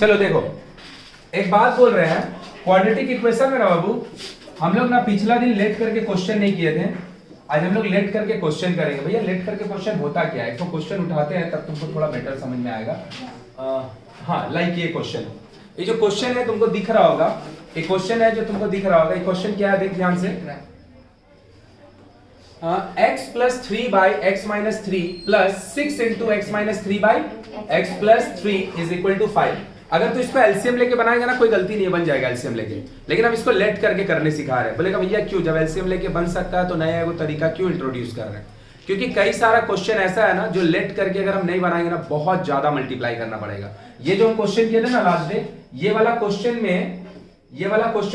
चलो देखो, एक बात बोल रहे हैं, क्वाड्रेटिक इक्वेशन में ना बाबू, हम लोग ना पिछला दिन लेट करके क्वेश्चन नहीं किए थे, आज हम लोग लेट करके क्वेश्चन करेंगे। भैया लेट करके क्वेश्चन होता क्या है, एक तो क्वेश्चन उठाते हैं तब तुमको थोड़ा बेटर समझ में आएगा। हाँ, लाइक ये क्वेश्चन, ये जो क्वेश्चन है तुमको दिख रहा होगा, एक क्वेश्चन है जो तुमको दिख रहा होगा। ये क्वेश्चन क्या है, देख ध्यान से। x plus 3 by x minus 3 plus 6 into x minus 3 by x plus 3 is equal to 5। अगर तो इसको एलसीएम लेके बनाएगा ना, कोई गलती नहीं है, बन जाएगा एलसीएम लेके। लेकिन हम इसको लेट करके करने सिखा रहे हैं। बोलेगा भैया क्यों, जब एलसीएम लेके बन सकता है तो नया वो तरीका क्यों इंट्रोड्यूस कर रहे हैं? क्योंकि कई सारा क्वेश्चन ऐसा है ना जो लेट करके अगर हम नहीं बनाएंगे ना, बहुत ज्यादा मल्टीप्लाई करना पड़ेगा। ये जो हम क्वेश्चन किए थे ना लास्ट डे, ये वाला क्वेश्चन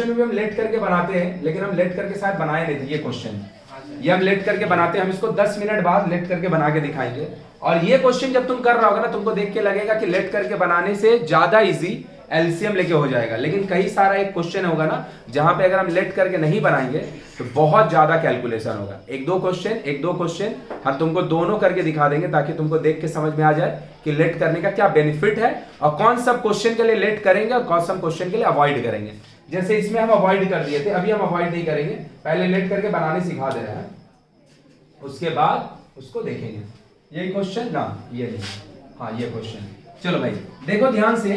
में भी हम लेट करके बनाते हैं, लेकिन हम लेट करके शायद बनाए नहीं थे। ये क्वेश्चन ये हम लेट करके बनाते हैं, हम इसको 10 मिनट बाद लेट करके बना के दिखाएंगे। और ये क्वेश्चन जब तुम कर रहा होगा ना, तुमको देख के लगेगा कि लेट करके बनाने से ज्यादा इजी एलसीएम लेके हो जाएगा। लेकिन कई सारा एक क्वेश्चन होगा ना जहां पे अगर हम लेट करके नहीं बनाएंगे तो बहुत ज्यादा कैलकुलेशन होगा। एक दो क्वेश्चन हम तुमको दोनों करके दिखा देंगे, ताकि तुमको देख के समझ में आ जाए कि लेट करने का क्या बेनिफिट है और कौन सा क्वेश्चन के लिए लेट करेंगे और कौन सा क्वेश्चन के लिए अवॉइड करेंगे। जैसे इसमें हम अवॉइड कर दिए थे, अभी हम अवॉइड नहीं करेंगे, पहले लेट करके बनाने सिखा दे रहे हैं, उसके बाद उसको देखेंगे। ये क्वेश्चन ना, ये नहीं, हाँ ये क्वेश्चन। चलो भाई देखो ध्यान से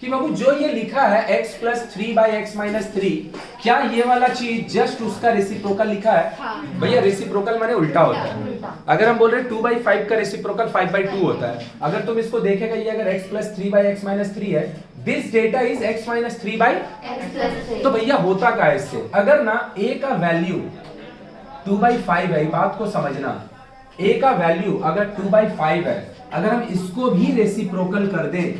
कि बाबू जो ये लिखा है x plus 3 by x minus 3, क्या ये वाला चीज जस्ट उसका रेसिप्रोकल लिखा है? हाँ। भैया रेसिप्रोकल माने उल्टा होता है। अगर हम बोल रहे हैं 2 बाई 5 का रेसिप्रोकल 5 बाई 2 होता है। अगर तुम इसको देखेगा, ये अगर x plus 3 by x minus 3 है, this data is x minus 3 by x। तो भैया होता क्या है इससे, अगर ना a का वैल्यू 2 बाई 5 है, बात को समझना, a का वैल्यू अगर 2 बाई 5 है, अगर हम इसको भी रेसिप्रोकल कर दें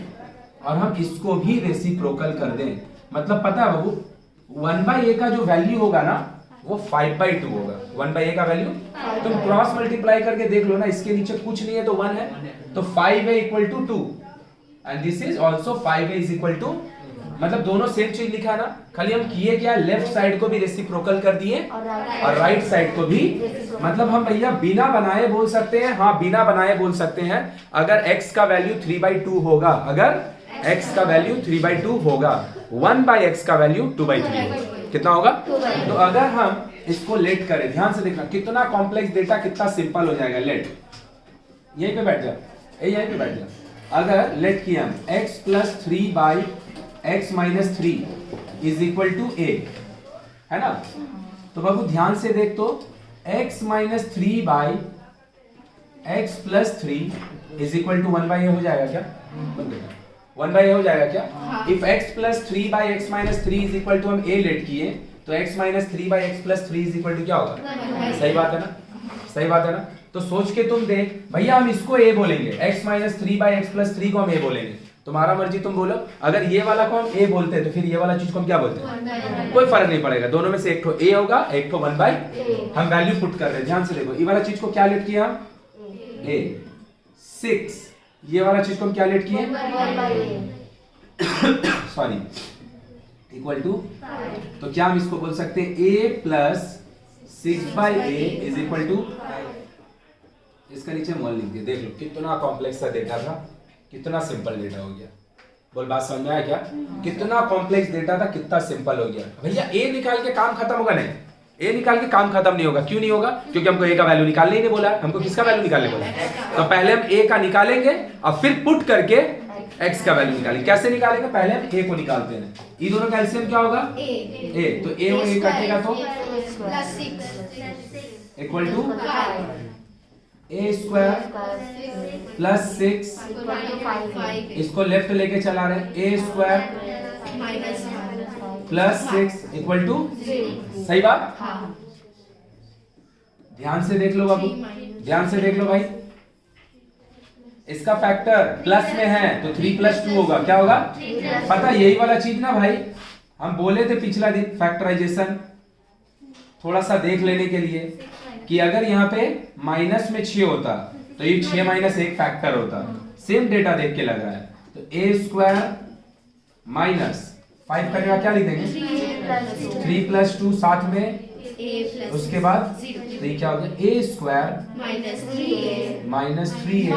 और हम इसको भी रेसिप्रोकल कर दें, मतलब पता है बाबू 1 बाई ए का जो वैल्यू होगा ना वो 5 बाई 2 होगा। 1 बाई ए का वैल्यू तुम क्रॉस मल्टीप्लाई करके देख लो ना, इसके नीचे कुछ नहीं है तो 1 है, तो 5a equal to 2 and this is also 5a is equal to, मतलब दोनों सेम चीज लिखा है ना, खाली हम किए क्या, लेफ्ट साइड को भी रेसिप्रोकल कर दिए और राइट साइड को भी। मतलब हम भैया बिना बनाए बोल सकते हैं, हाँ बिना बनाए बोल सकते हैं, अगर x का वैल्यू 3 बाई 2 होगा, अगर x का वैल्यू 3 बाई 2 होगा, 1 बाई x का वैल्यू 2 बाई 3 होगा, कितना होगा? तो अगर हम इसको लेट करें, ध्यान से देखना कितना कॉम्प्लेक्स डेटा कितना सिंपल हो जाएगा। लेट यहीं पे बैठ जा, यहीं पे बैठ जा। अगर लेट किया हम x plus 3 by x minus 3 is equal to a, है ना? तो बाबू ध्यान से देख, तो x minus 3 by x plus 3 is equal to 1 by A हो जाएगा क्या? 1 बाई ए हो जाएगा क्या? If x plus 3 by x minus 3 is equal to, हम a लेट किए तो x minus 3 by x plus 3 is equal to क्या होगा? सही बात है ना, सही बात है ना? तो सोच के तुम देख भैया, हम इसको a बोलेंगे, x minus 3 by x plus 3 को हम a बोलेंगे, तुम्हारा मर्जी तुम बोलो। अगर ये वाला को हम a बोलते हैं तो फिर ये वाला चीज को हम क्या बोलते हैं? कोई फर्क नहीं पड़ेगा, दोनों में से एक तो a होगा, एक तो 1 बाई हम वैल्यू पुट कर रहे हैं। ध्यान से देखो, ये वाला चीज को क्या लेट किया हम? a 6, ये वाला चीज को हम क्या लेट किए? सॉरी, इक्वल टू, तो क्या हम इसको बोल सकते हैं a plus 6 by a is equal to, इसका नीचे हम 1 लिख दिए। देख लो कितना कॉम्प्लेक्स सा डेटा था, कितना सिंपल डेटा हो गया। बोल बात समझ में आया क्या? कितना कॉम्प्लेक्स डेटा था, कितना सिंपल हो गया। भैया ए निकाल के काम खत्म होगा? नहीं, ए निकाल के काम खत्म नहीं होगा। क्यों नहीं होगा? क्योंकि हमको ए का वैल्यू निकालने ही नहीं बोला, हमको किसका वैल्यू निकालने बोला? तो पहले हम ए का निकालेंगे और फिर पुट करके एक्स का वैल्यू निकालेंगे। कैसे निकालेंगे? पहले हम ए को निकालते हैं, ये दोनों का एलसीएम क्या होगा? ए, तो ए और ए कटेगा तो equal to a square plus 6, इसको लेफ्ट लेके चला रहे हैं, a square plus 6 equal to, सही बात? ध्यान से देख लो बाबू, ध्यान से देख लो भाई, इसका फैक्टर प्लस में है तो 3 प्लस 2 होगा, क्या होगा? पता यही वाला चीज ना भाई हम बोले थे पिछला दिन, फैक्टराइजेशन थोड़ा सा देख लेने के लिए कि अगर यहाँ पे माइनस में 6 होता तो ये 6 माइनस 1 फैक्टर होता। सेम डेटा देख के लग रहा है, तो a स्क्वायर माइनस 5 का क्या लिख देंगे? 3 प्लस 2, साथ में उसके बाद तो ये क्या हो गया a square minus 3a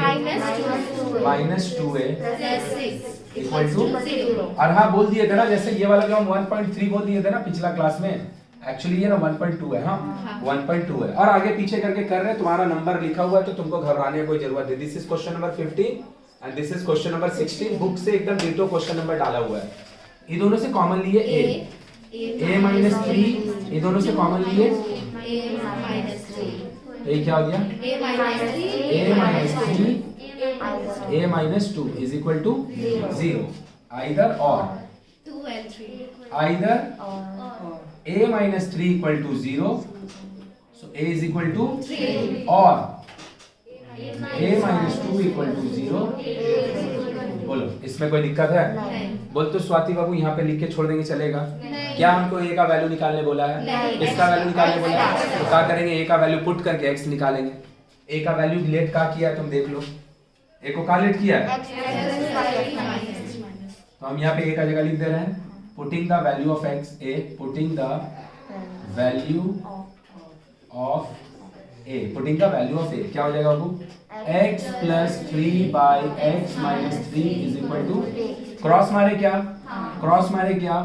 minus 2a equal to, और हाँ बोल दिए थे ना जैसे ये वाला जो हम 1.3 बोल दिए थे ना पिछला क्लास में, एक्चुअली ये ना 1.2 है। हाँ 1.2 है, और आगे पीछे करके कर रहे हैं, तुम्हारा नंबर लिखा हुआ है तो तुमको घबराने की कोई जरूरत नहीं। This is question number 15 and this is question number 16। Book से एकदम डिटो क्वेश्चन नंबर डाला हुआ है। ये दोनों से कॉमन लिए a माइनस 3, ये दोनों से कॉमन लिए तो ये क्या हो गया a minus 3 a minus 2 is equal to 0। Either और, either a minus 3 equal to 0, so a is equal to 3, or a minus 2 equal to 0। बोलो इसमें कोई दिक्कत है? बोल तो स्वाति बाबू यहाँ पे लिख के छोड़ देंगे चलेगा? क्या हमको a का वैल्यू निकालने बोला है? इसका वैल्यू निकालने बोला है, तो क्या करेंगे? a का वैल्यू पुट करके x निकालेंगे। a का वैल्यू लेट क्या किया तुम देख लो, a को क्या लेट किया है? तो हम यहाँ पे a का जगह लिख दे रहे हैं, putting the value of x, putting the value of a क्या हो जाएगा बाबू? x plus 3 by x minus 3 is equal to, cross मारे क्या? क्रॉस मारे क्या?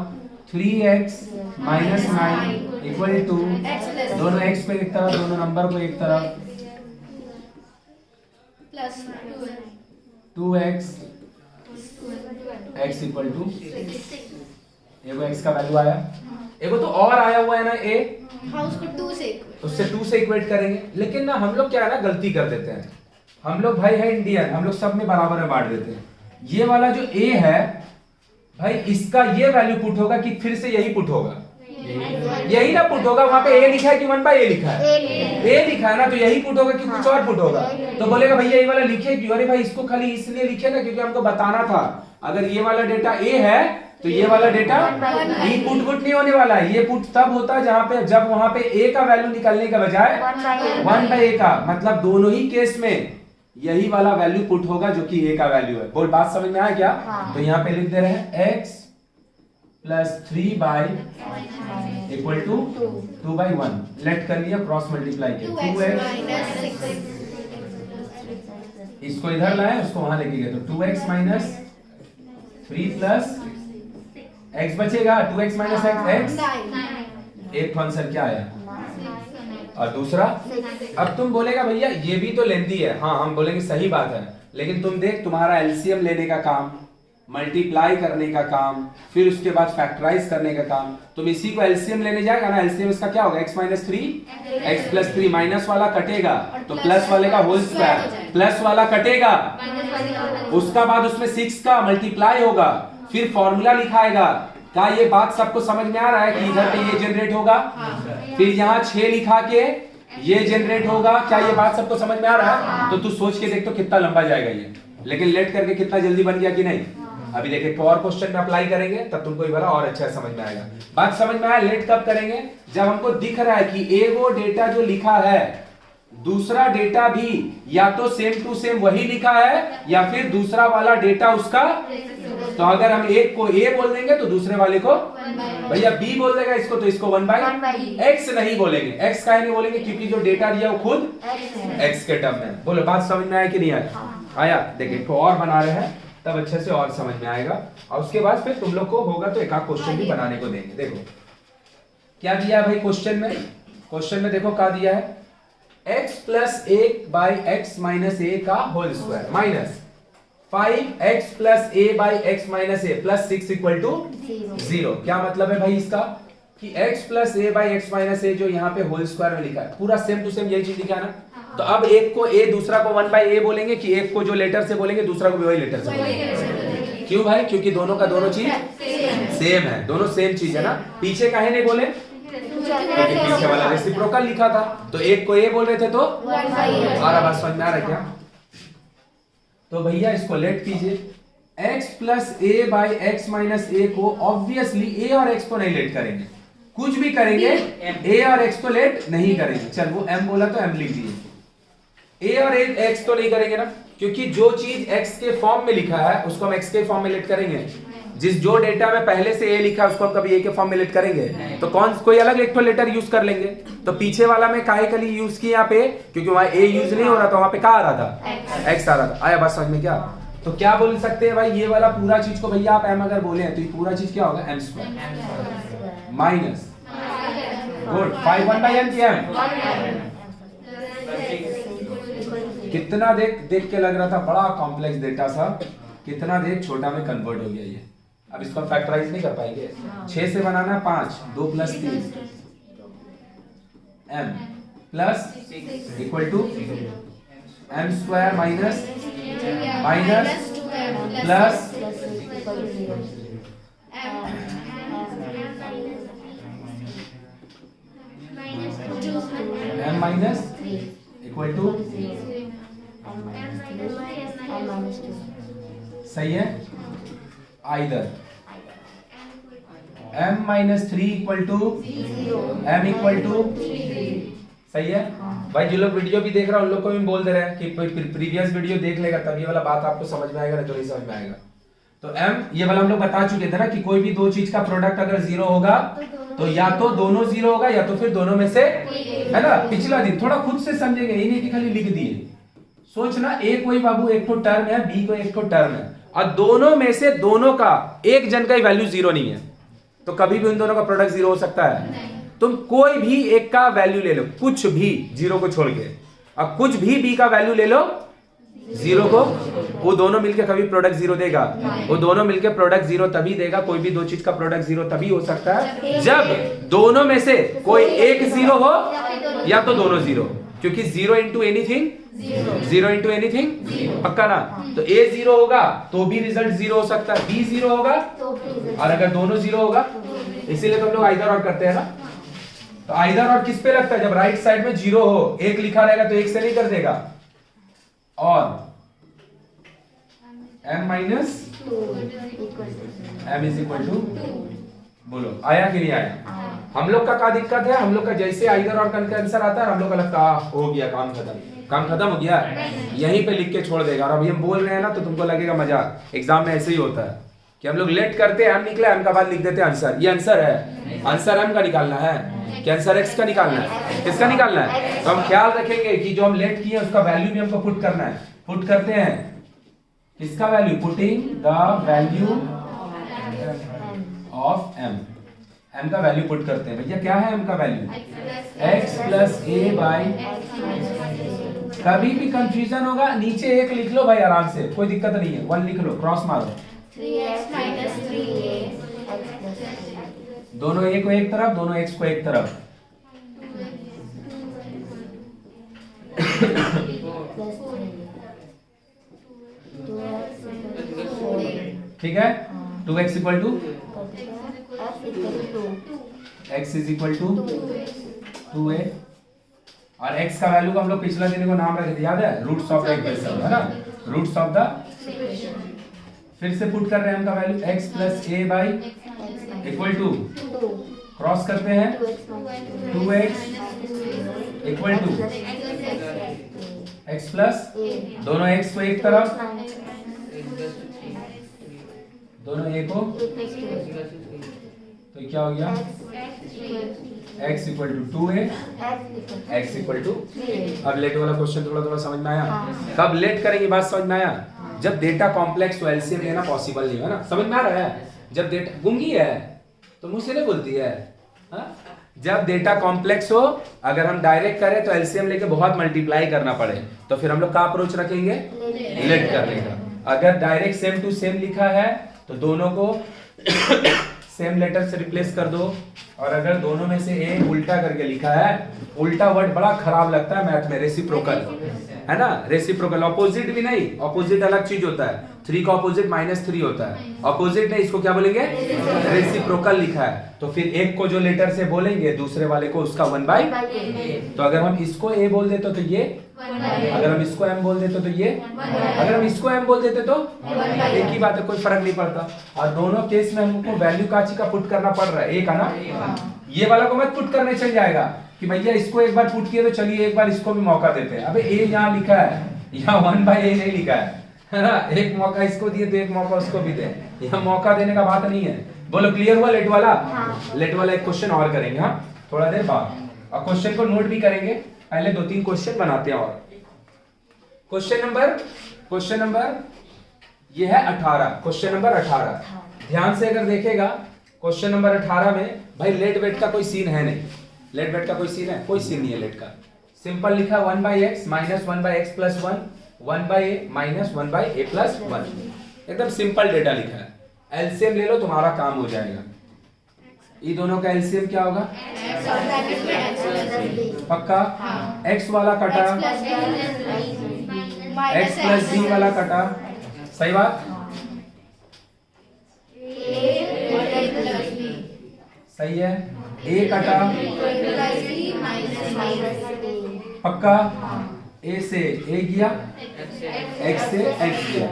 3x minus 9 equal to, दोनों x को एक तरफ, दोनों नंबर को एक तरफ, plus 2x x equal to, एगो x का वैल्यू आया, एगो तो और आया हुआ है ना a, हाँ उसको 2 से उससे 2 से इक्वेट करेंगे। लेकिन ना हम लोग क्या है ना गलती कर देते हैं, हम लोग भाई है इंडियन, हम लोग सब में बराबर में बांट देते हैं। ये वाला जो a है भाई इसका ये वैल्यू पुट होगा कि फिर से यही पुट होगा? यही ना पुट होगा, वहां पे a लिखा है कि 1/a लिखा है? a लिखा है ना, तो यही पुट होगा कि कुछ और पुट होगा? तो बोलेगा भैया ये वाला लिखे क्यों? अरे भाई इसको खाली इसलिए लिखे ना क्योंकि हमको बताना था अगर ये वाला डेटा a है तो ये वाला डेटा ये पुट नहीं होने वाला है। ये पुट तब होता है जहां पे जब वहां पे a का वैल्यू निकालने के बजाय 1/a का, मतलब दोनों ही केस में यही वाला वैल्यू पुट होगा जो कि a का वैल्यू है। बोल बात समझ में आया क्या? तो यहाँ पे लिख दे रहे हैं x plus 3 by equal to 2/1, let कर लिया क्रॉस मल्टीप्लाई किया 2x, इसको इधर लाए उसको वहां लेके गए तो 2x माइनस 3 प्लस x बचेगा 2x माइनस x, एक आंसर क्या आया और दूसरा। अब तुम बोलेगा भैया ये भी तो लेंदी है, हाँ हम बोलेंगे सही बात है, लेकिन तुम देख तुम्हारा एलसीएम लेने का काम, मल्टीप्लाई करने का काम, फिर उसके बाद फैक्टराइज करने का काम, तुम इसी को एलसीएम लेने जाएगा ना, एलसीएम इसका क्या होगा x minus 3, x plus 3, minus वाला कटेगा तो प्लस वाले का होल स्क्वायर, प्लस वाला कटेगा उसका बाद उसमें 6 का मल्टीप्लाई होगा, फिर फॉर्मूला लिखाएगा। क्या ये बात सबको समझ में आ रहा है कि इधर पे ये जनरेट होगा, फिर यहाँ 6 लिखा के ये जनरेट होगा? क्या ये बात सबको समझ में आ रहा है? तो तू सोच के देख तो कितना लंबा जाएगा ये, लेकिन लेट करके कितना जल्दी बन गया कि नहीं। अभी देखिए एक और क्वेश्चन में अप्लाई करेंगे तब तुमको ये वाला और अच्छा समझ में आएगा। बात समझ में आया? लेट कब करेंगे? जब हमको दिख रहा है कि एगो डेटा जो लिखा है दूसरा डेटा भी या तो सेम टू सेम वही लिखा है या फिर दूसरा वाला डेटा उसका, तो अगर हम एक को a बोल देंगे तो दूसरे वाले को भैया b बोल देगा, इसको तो इसको 1/x नहीं बोलेंगे। x काहे नहीं बोलेंगे? क्योंकि जो डेटा दिया वो खुद x के टर्म में। बोलो बात समझ में आया कि नहीं आया? आया। देखिए तो और बना रहे हैं तब अच्छे से और समझ में आएगा, और उसके बाद फिर तुम लोग को होगा तो एक आध क्वेश्चन भी बनाने को देंगे। देखो क्या दिया है भाई क्वेश्चन में, क्वेश्चन में देखो क्या दिया है, x plus 1 by x minus A का whole square minus 5x plus a by x minus A plus 6 equal to 0। क्या मतलब है भाई इसका कि x plus a by x minus A जो यहाँ पे होल स्क्वायर में लिखा है पूरा सेम टू सेम यही चीज लिखा है ना। तो अब एक को a दूसरा को 1/a बोलेंगे कि एक को जो लेटर से बोलेंगे दूसरा को भी वही लेटर से बोलेंगे। क्यों भाई? क्योंकि दोनों का दोनों चीज सेम है, दोनों सेम चीज है ना। पीछे काहे नहीं बोले? क्योंकि पीछे वाला रेसिप्रोकल लिखा था, तो एक को a बोल रहे थे तो और अब समझ में आ रहा है क्या? तो भैया इसको लेट कीजिए, x plus a by x minus A को ऑब्वियसली a और x को नहीं लेट करेंगे, कुछ भी करेंगे a और x को लेट नहीं करेंगे। चल वो m बोला तो m लिख दिए, a और x तो नहीं करेंगे ना, क्योंकि जो चीज x के फॉर्म में लिखा है उसको हम x के फॉर्म में लेट करेंगे जिस जो डेटा में पहले से ए लिखा है उसको हम कभी ए के फॉर्म में लिट करेंगे? तो कोई अलग एक लेटर यूज कर लेंगे। तो पीछे वाला में काहे के लिए यूज किया यहाँ पे? क्योंकि वहां ए यूज नहीं हो रहा था, वहां पे क्या आ रहा था? एक्स आ रहा था। आया बात समझ में क्या? तो क्या बोल सकते हैं भाई, ये वाला पूरा चीज को भैया आप एम अगर बोले हैं तो ये पूरा चीज क्या होगा? M square minus good 5 1 by m की एम। कितना देख के लग रहा था बड़ा कॉम्प्लेक्स डेटा सा, कितना देख छोटा में कन्वर्ट हो गया ये। अब इसको फैक्टराइज नहीं कर पाएंगे। 6 से बनाना 5, 2 + 3 m plus equal to m square minus plus m minus equal to, सही है। Either m minus 3 equal to m equal to, सही है भाई। जो लोग वीडियो भी देख रहा है उन लोग को भी बोल दे रहे हैं कि प्रीवियस वीडियो देख लेगा तब ये वाला बात आपको समझ में आएगा, नहीं तो नहीं समझ में आएगा। तो m ये वाला हम लोग बता चुके थे ना कि कोई भी दो चीज का प्रोडक्ट अगर 0 होगा तो या तो दोनों 0 होगा या तो फिर दोनों में से, है ना। पिछला दिन थोड़ा खुद से समझेंगे, ये नहीं कि खाली लिख दिए। सोचना, ए कोई बाबू एक तो टर्म है, बी को एक तो टर्म है, और दोनों में से दोनों का एक जन का ही वैल्यू 0 नहीं है, तो कभी भी उन दोनों का प्रोडक्ट 0 हो सकता है। तुम कोई भी एक का वैल्यू ले लो, कुछ भी 0 को छोड़ के, अब कुछ भी बी का वैल्यू ले लो 0 को, वो दोनों मिलके कभी प्रोडक्ट 0 देगा? वो दोनों मिलके प्रोडक्ट 0 तभी देगा, कोई भी दो चीज का प्रोडक्ट 0 तभी हो सकता है जब दोनों में से कोई एक 0 हो या तो दोनों 0, क्योंकि 0 इंटू एनीथिंग 0 इंटू एनीथिंग, पक्का ना। तो ए 0 होगा तो भी रिजल्ट 0 हो सकता है, बी 0 होगा और अगर दोनों 0 होगा, इसीलिए तो हम लोग आइदर और करते हैं ना। तो आइदर और किस पे लगता है? जब राइट साइड में 0 हो, एक लिखा रहेगा तो एक से नहीं कर देगा, और m minus m is equal to, बोलो आया कि नहीं आया? हम लोग का क्या दिक्कत है? हम लोग का जैसे आइदर और का आंसर आता है हम लोग का लगता है हो गया, काम खत्म हो गया, यहीं पे लिख के छोड़ देगा। और अभी हम बोल रहे हैं ना तो तुमको लगेगा मजाक। एग्जाम में ऐसे ही होता है कि हम लोग लेट करते हैं, m निकला, m का बाद लिख देते हैं आंसर। ये आंसर है, आंसर m का निकालना है कि आंसर x का निकालना है? किसका निकालना है? तो हम ख्याल रखेंगे कि जो हम लेट किए उसका वैल्यू भी हमको पुट करना है। पुट करते हैं किसका value? Putting the value of m। m का वैल्यू पुट करते हैं। भैया क्या है m का value? x plus a by, कभी भी कंफ्यूजन होगा नीचे एक लिख लो भाई आराम से, कोई दिक्कत नहीं है, 1 लिख लो, क्रॉस मारो, 3x माइनस 3a, दोनों a को एक तरफ, दोनों x को एक तरफ, ठीक है। 2x equal to, x is equal to 2a, और x का वैल्यू को हम लोग पिछला दिन को नाम रखे थे, याद है? रूट्स ऑफ द इक्वेशन, है ना, रूट्स ऑफ द। फिर से पुट कर रहे हैं हम का value x plus a by equal to, cross करते हैं 2x equal to x plus, दोनों x को एक तरफ, दोनों a को, तो क्या हो गया? x equal to 2a, x equal to. अब लेट वाला क्वेश्चन थोड़ा थोड़ा समझ में आया? कब लेट करेंगे बात समझ में आया? जब डेटा कॉम्प्लेक्स तो एलसीएम लेना पॉसिबल नहीं है ना, समझ में आ रहा है? जब डेटा गुंगी है तो मुझसे नहीं बोलती है, हा? जब डेटा कॉम्प्लेक्स हो, अगर हम डायरेक्ट करें तो एलसीएम लेके बहुत मल्टीप्लाई करना पड़े, तो फिर हम लोग का अप्रोच रखेंगे लेट करने का। अगर डायरेक्ट सेम टू सेम लिखा है तो दोनों को सेम लेटर से रिप्लेस कर दो, और अगर दोनों में से एक उल्टा करके लिखा है, उल्टा वर्ड बड़ा खराब लगता है मैथ में, रेसिप्रोकल, है ना, रेसिप्रोकल, ऑपोजिट भी नहीं, ऑपोजिट अलग चीज होता है, 3 का ऑपोजिट -3 होता है, ऑपोजिट नहीं, इसको क्या बोलेंगे? रेसिप्रोकल लिखा है, तो फिर एक को जो लेटर से बोलेंगे दूसरे वाले को उसका 1/a। तो अगर हम इसको a बोल देते तो ये, अगर हम इसको m बोल देते तो ये, अगर हम इसको m बोल देते तो एक ही बात है, कोई फर्क नहीं पड़ता। और दोनों केस में हमको वैल्यू काची का पुट करना पड़ रहा है, a का ना, ये वाला को मत पुट करने चल जाएगा कि भैया इसको एक बार पुट किए तो चलिए एक बार इसको भी मौका देते हैं। अबे a यहाँ लिखा है, यहाँ 1/a नहीं लिखा है ना, एक मौका इसको दिए तो एक मौका उसको भी दे, यह मौका देने का बात नहीं है। बोलो क्लियर हुआ लेट वाला? लेट वाला एक क्वेश्चन और करेंगे हाँ थोड़ा देर बाद, और क्वेश्चन को नोट भी करेंगे। पहले 2-3 क्वेश्चन बनाते हैं। और क्वेश्चन नंबर ये है 18, क्वेश्चन नंबर 18। ध्यान से अगर देखेगा क्वेश्चन नंबर 18 में भाई लेट वेट का कोई सीन है नहीं। लेट वेट का कोई सीन है? कोई सीन नहीं है लेट का। सिंपल लिखा 1/x minus 1/x plus 1, 1/a minus 1/a plus 1, एकदम सिंपल डेटा लिखा है। एलसीएम ले लो तुम्हारा काम हो जाएगा। ये दोनों का एलसीएम क्या होगा? पक्का? x वाला कटा x प्लस b वाला कटा, सही बात? सही है। a कटा पक्का, a से a गया, x से x गया,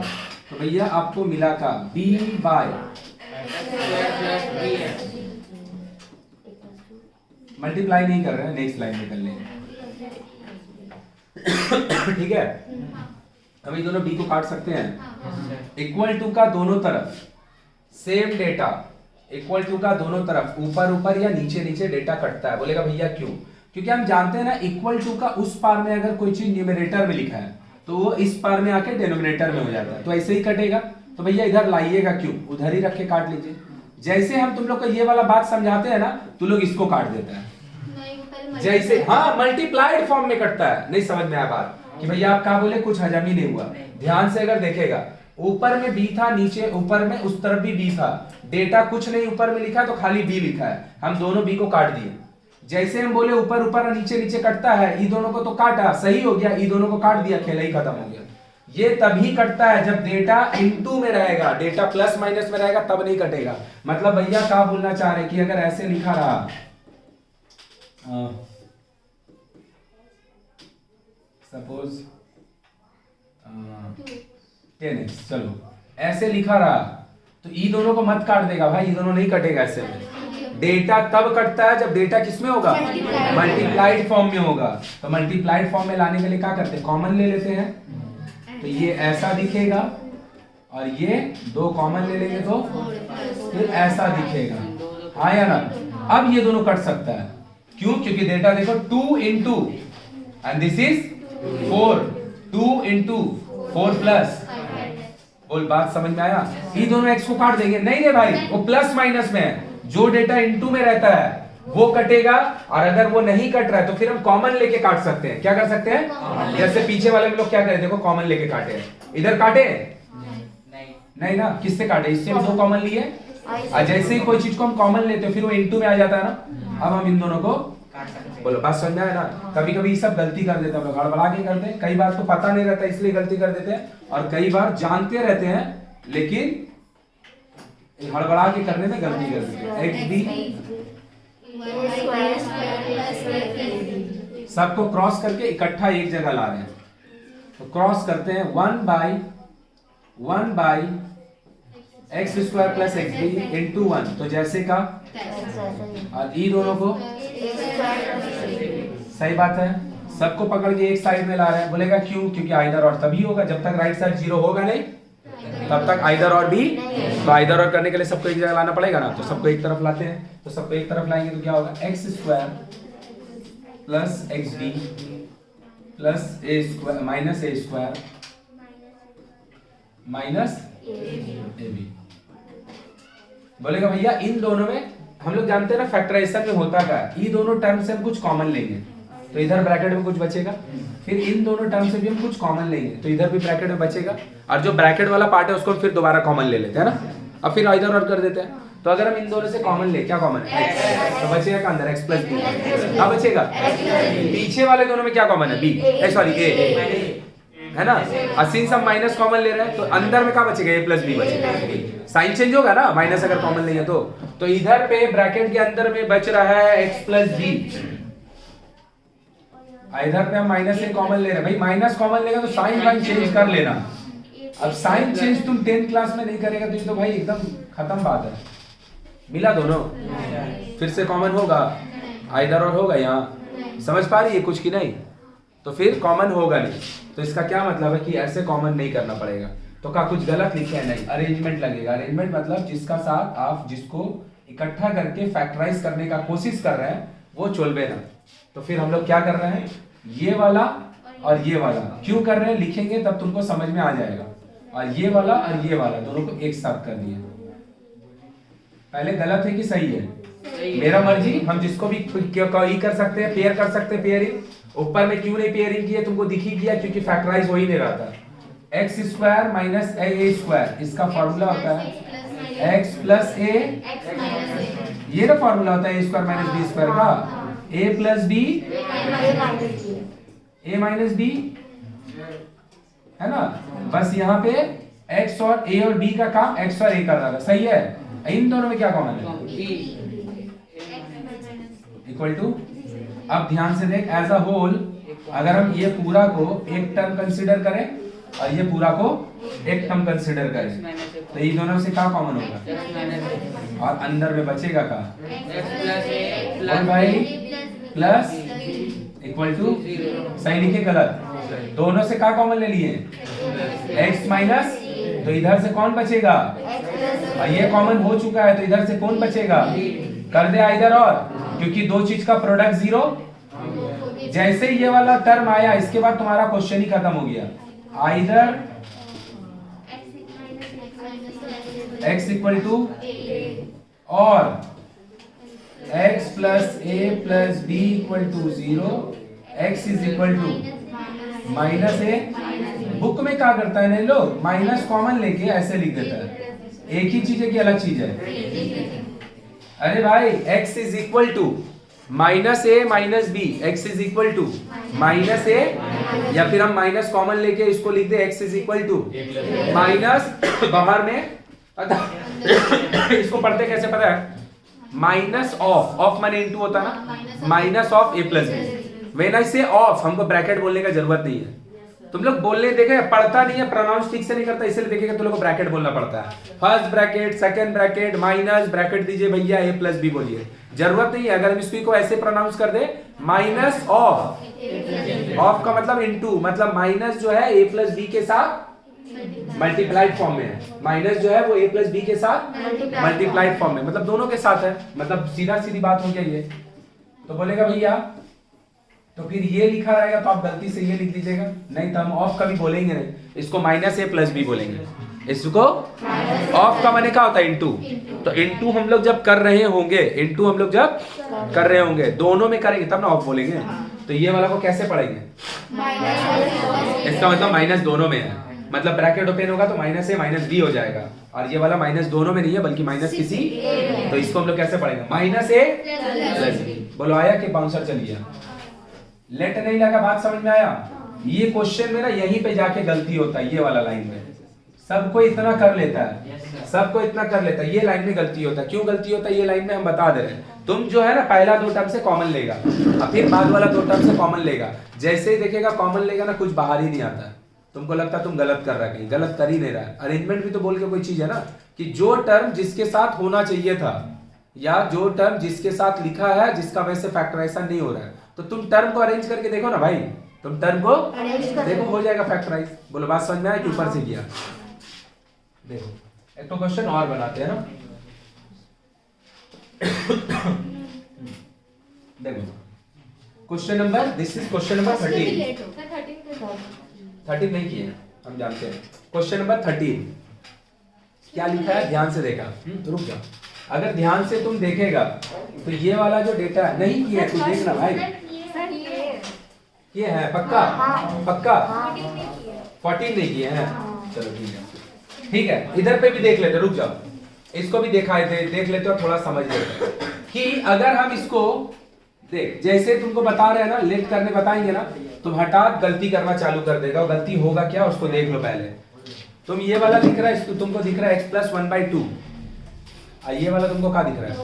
तो भैया आपको मिला का b बाय मल्टीप्लाई नहीं कर रहे हैं, नेक्स्ट लाइन में कर लेंगे। ठीक है, अब ये दोनों b को काट सकते हैं। इक्वल टू का दोनों तरफ सेम डेटा, इक्वल टू का दोनों तरफ ऊपर ऊपर या नीचे नीचे डेटा कटता है। बोलेगा भैया क्यों? क्योंकि हम जानते हैं ना इक्वल टू का उस पार में अगर कोई चीज न्यूमरेटर में लिखा है तो वो इस पार में आके डिनोमिनेटर में हो जाता है, तो ऐसे ही कटेगा। तो भैया इधर लाइएगा क्यों, उधर ही रख के काट लीजिए। जैसे हम तुम लोग को ये वाला बात समझाते हैं ना, तुम लोग इसको काट देता है। जैसे हाँ मल्टीप्लाइड फॉर्म में कटता है। नहीं समझ में आया बात कि भैया आप क्या बोले, कुछ हजम ही नहीं हुआ। ध्यान से अगर देखेगा ऊपर में b था, नीचे ऊपर में उस तरफ भी b था, डेटा कुछ नहीं ऊपर में लिखा तो खाली b लिखा है, हम दोनों b को काट दिए। जैसे हम बोले ऊपर ऊपर और नीचे नीचे कटता है, ई दोनों को तो काटा, सही हो गया, ई दोनों को काट दिया, खेला ही खत्म हो गया। ये तभी कटता है जब डेटा इनटू में रहेगा, डेटा प्लस माइनस में रहेगा तब नहीं कटेगा। मतलब भैया क्या बोलना चाह रहे हैं कि अगर ऐसे लिखा रहा सपोज 10x, चलो ऐसे लिखा रहा तो ई दोनों को मत काट देगा भाई, ई दोनों नहीं कटेगा ऐसे में। डेटा तब कटता है जब डेटा किसमें होगा, मल्टीप्लाइड फॉर्म में होगा। तो मल्टीप्लाइड फॉर्म में लाने के लिए क्या करते हैं, कॉमन ले लेते हैं, तो ये ऐसा दिखेगा और ये दो कॉमन ले लेंगे तो फिर ऐसा दिखेगा, हाँ या ना। अब ये दोनों कट सकता है, क्यों? क्योंकि डेटा देखो 2 into and this is 4, 2 into 4 plus, बोल बात समझ में आया? ये दोनों x को काट देंगे, नहीं रे भाई वो प्लस माइनस में है, जो डेटा इनटू में रहता है वो कटेगा, और अगर वो नहीं कट रहा है तो फिर हम कॉमन लेके काट सकते हैं। क्या कर सकते हैं? जैसे पीछे वाले में लोग क्या करें, देखो कॉमन लेके काटे, इधर काटे नहीं ना, किससे काटे, इससे दो कॉमन लिए, और जैसे ही कोई चीज को हम कॉमन लेते हैं फिर वो इनटू में आ जाता है ना। अब हम इन दोनों को बोलो, बात समझ में आया ना। कभी कभी सब गलती कर देते हैं लोग, हड़बड़ा के करते हैं, कई बार तो पता नहीं रहता इसलिए गलती कर देते हैं, और कई बार जानते रहते हैं लेकिन हड़बड़ा के करने में गलती कर देते हैं। एक भी सबको क्रॉस करके इकट्ठा एक जगह ला रहे हैं, तो क्रॉस करते हैं 1 by x square plus x b into 1, तो जैसे का, और ई दोनों को सही बात है, सबको पकड़ के एक साइड में ला रहे हैं। बोलेगा क्यों? क्योंकि आइदर और तभी होगा, जब तक राइट साइड 0 होगा नहीं तब तक आइदर और भी। तो आइदर और करने के लिए सबको एक जगह लाना पड़ेगा ना, तो सबको एक तरफ लाते हैं, तो सबको एक तरफ लाएंगे तो क्या होगा, x square plus x b plus a square minus a square minus a b. बोलेगा भैया इन दोनों में हम लोग जानते हैं ना फैक्टराइजेशन में होता क्या है, ये दोनों टर्म से हम कुछ कॉमन लेंगे तो इधर ब्रैकेट में कुछ बचेगा, फिर इन दोनों टर्म से भी हम कुछ कॉमन लेंगे तो इधर भी ब्रैकेट में बचेगा, और जो ब्रैकेट वाला पार्ट है उसको फिर दोबारा कॉमन ले लेते हैं ना, अब फिर इधर और कर देते हैं। तो अगर हम इन दोनों से कॉमन ले, क्या कॉमन है, तो बचेगा का अंदर x प्लस बी, क्या बचेगा, पीछे वाले दोनों में क्या कॉमन है, बी सॉरी ए है ना, असीन सब माइनस कॉमन ले रहे हैं तो अंदर में क्या बचेगा, a प्लस बी बचेगा, साइन चेंज होगा ना, माइनस अगर कॉमन नहीं है तो इधर पे ब्रैकेट के अंदर में बच रहा है x प्लस बी, इधर पे हम माइनस ए कॉमन ले रहे हैं। भाई माइनस कॉमन लेगा तो साइन वाइन चेंज कर लेना, अब साइन चेंज तुम 10th क्लास में नहीं करेगा तो ये तो भाई एकदम खत्म बात है। मिला दोनों, फिर से कॉमन होगा, आइदर और होगा, यहाँ समझ पा रही है कुछ की नहीं, तो फिर कॉमन होगा नहीं, तो इसका क्या मतलब है कि ऐसे कॉमन नहीं करना पड़ेगा। तो क्या कुछ गलत लिखे हैं? नहीं, अरेंजमेंट लगेगा। अरेंजमेंट मतलब जिसका साथ आप जिसको इकट्ठा करके फैक्टराइज करने का कोशिश कर रहे हैं वो 12 ना। तो फिर हम लोग क्या कर रहे हैं, ये वाला और ये वाला क्यों कर रहे हैं लिखेंगे तब तुमको समझ में आ जाएगा। और ये वाला और ये वाला दोनों को एक साथ कर दिए। पहले गलत है कि सही है? मेरा मर्जी, हम जिसको भी ही कर सकते हैं, पेयर कर सकते हैं पेयरिंग। ऊपर में क्यों नहीं पेयरिंग की है तुमको दिख ही गया, क्योंकि फैक्टराइज हो ही नहीं रहा था। X square minus a square, इसका फॉर्मूला होता है एक्स प्लस ए, ये ना फॉर्मूला होता है ए स्क्वायर माइनस बी स्क्वायर का, ए प्लस बी ए माइनस बी, है ना। बस यहाँ पे x और a और b का काम x और a कर रहा है, सही है। इन दोनों में क्या कॉमन है? Equal to. अब ध्यान से देख, एज अ होल अगर हम ये पूरा को एक टर्म कंसीडर करें और ये पूरा को एक टर्म कंसीडर करें तो ये दोनों से क्या कॉमन होगा? और अंदर में बचेगा का 1 प्लस इक्वल टू, सही लिखे गलत? दोनों से क्या कॉमन ले लिए? x माइनस, तो इधर से कौन बचेगा? और ये कॉमन हो चुका है तो इधर से कौन बचेगा? कर दे इधर, और क्योंकि दो चीज का प्रोडक्ट 0। जैसे ये वाला टर्म आया इसके बाद तुम्हारा क्वेश्चन ही खत्म हो गया। आइदर x इक्वल टू और x plus a plus b equal to 0, x is equal to minus a. Book में क्या करता है नहीं लोग, माइनस कॉमन लेके ऐसे लिख देता है। एक ही चीज है कि अलग चीज है? अरे भाई x is equal to minus A minus B, x is equal to minus A, या फिर हम माइनस कॉमन लेके इसको लिख दे x is equal to minus, बाहर में इसको पढ़ते कैसे पता है? माइनस ऑफ, ऑफ माने इनटू होता है ना, minus of A plus B. When I say of, हमको ब्रैकेट बोलने का जरूरत नहीं है। तुम लोग बोलने देखे, पढ़ता नहीं है, प्रोनाउंस ठीक से नहीं करता, इसलिए देखेगा तुम लोग को ब्रैकेट बोलना पड़ता है। First bracket, second bracket, minus bracket दीजिए भैया, ए प्लस बी बोलिए, जरूरत नहीं है। अगर हम इसको ऐसे प्रोनाउंस कर दे माइनस ऑफ, ऑफ का मतलब इनटू, मतलब माइनस जो है ए प्लस बी के साथ मल्टीप्लाइड फॉर्म में है, माइनस जो है वो ए प्लस बी के साथ मल्टीप्लाइड फॉर्म में, मतलब दोनों के साथ है, मतलब सीधा सीधी बात हो गया ये। तो बोलेगा भैया तो फिर ये लिखा रहेगा तो आप गलती से ये लिख दीजिएगा, नहीं तो हम ऑफ कभी बोलेंगे नहीं, इसको माइनस ए प्लस बी बोलेंगे। इसको ऑफ का माने क्या होता है? इनटू। तो इनटू हम लोग जब कर रहे होंगे, इनटू हम लोग जब कर रहे होंगे, दोनों में करेंगे तब ना ऑफ बोलेंगे। तो ये वाला को कैसे पढ़ेंगे? इसका मतलब माइनस दोनों में है, मतलब ब्रैकेट ओपन होगा तो माइनस ए माइनस बी हो जाएगा, और ये वाला माइनस दोनों में नहीं है बल्कि माइनस किसी, तो इसको हम लोग कैसे पढ़ेंगे? Minus A plus B. बोलो आया कि बाउंसर चल गया? लेट नहीं लगा, बात समझ में आया? ये क्वेश्चन में ना यहीं पे जाके गलती होता है, ये वाला लाइन में सबको इतना कर लेता है, सबको इतना कर लेता है, ये लाइन में गलती होता है। क्यों गलती होता है ये लाइन में हम बता दे रहे हैं। तुम जो है ना पहला दो टर्म से कॉमन लेगा और फिर बाद वाला दो टर्म से कॉमन लेगा, जैसे ही देखेगा कॉमन लेगा ना कुछ बाहर ही नहीं आता है, तुमको लगता है तुम गलत कर रहा है, कहीं गलत कर ही नहीं रहा है। अरेंजमेंट भी तो बोल के कोई चीज है ना, कि जो टर्म जिसके साथ होना चाहिए था या जो टर्म जिसके साथ लिखा है जिसका वैसे फैक्टराइजेशन नहीं हो रहा है, तो तुम टर्म को अरेंज करके देखो ना भाई, तुम टर्म को देखो हो जाएगा फैक्टराइज। बोलो बात समझ में आया कि ऊपर से किया? देखो एक तो क्वेश्चन और बनाते हैं ना, देखो question number, this is question number 13 नहीं किए हम जानते हैं। क्वेश्चन नंबर 13 क्या लिखा है ध्यान से देखा, रुक जाओ। अगर ध्यान से तुम देखेगा तो ये वाला जो डेटा नहीं किया तू देखना भाई, ये है पक्का? पक्का 14 नहीं किए हैं, चलो ठीक है, ठीक है। इधर पे भी देख लेते, रुक जाओ, इसको भी देख लेते और थोड़ा समझ लेते कि अगर हम इसको देख, जैसे तुमको बता रहे हैं ना, लेट करने बताएंगे ना, तुम हठात गलती करना चालू कर देगा, और गलती होगा क्या उसको देख लो पहले। तुम ये वाला दिख रहा है, तुमको दिख रहा है x प्लस 1/2, ये वाला तुमको क्या दिख रहा है?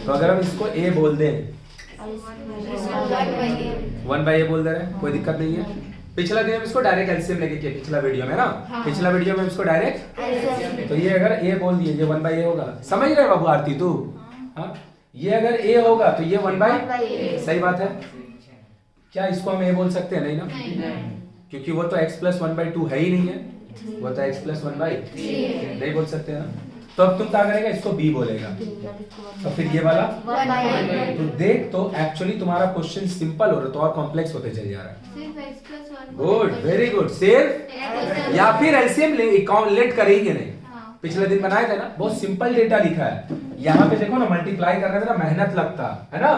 तो अगर हम इसको a बोल दें, 1/a बोल दे रहे हैं, कोई दिक्कत नहीं है। पिछला दिन हम इसको डायरेक्ट एलसीएम लेके किया, पिछला वीडियो में ना, पिछला वीडियो में हम इसको डायरेक्ट, तो ये अगर a बोल दिए ये 1/a होगा, समझ रहे बाबू आरती तू? हाँ, ये अगर a होगा तो ये 1/a, सही बात है। क्या इसको हम a बोल सकते हैं? नहीं ना, क्योंकि वो तो x प्लस 1/2 है ही नहीं है, वो तो x प्लस 1/3 नहीं बोल सकते ना। तो अब तुम क्या करेगा, इसको b बोलेगा, तो फिर ये वाला तो देख, तो एक्चुअली तुम्हारा क्वेश्चन सिंपल हो रहा है तो और कॉम्प्लेक्स होते चल जा रहा है। सिर्फ x plus 1 good, very good. सिर्फ या फिर एलसीएम लेट करेंगे नहीं, पिछले दिन बनाए थे ना, बहुत सिंपल डेटा लिखा है। यहाँ पे देखो ना, मल्टीप्लाई करने में ना मेहनत लगता है ना,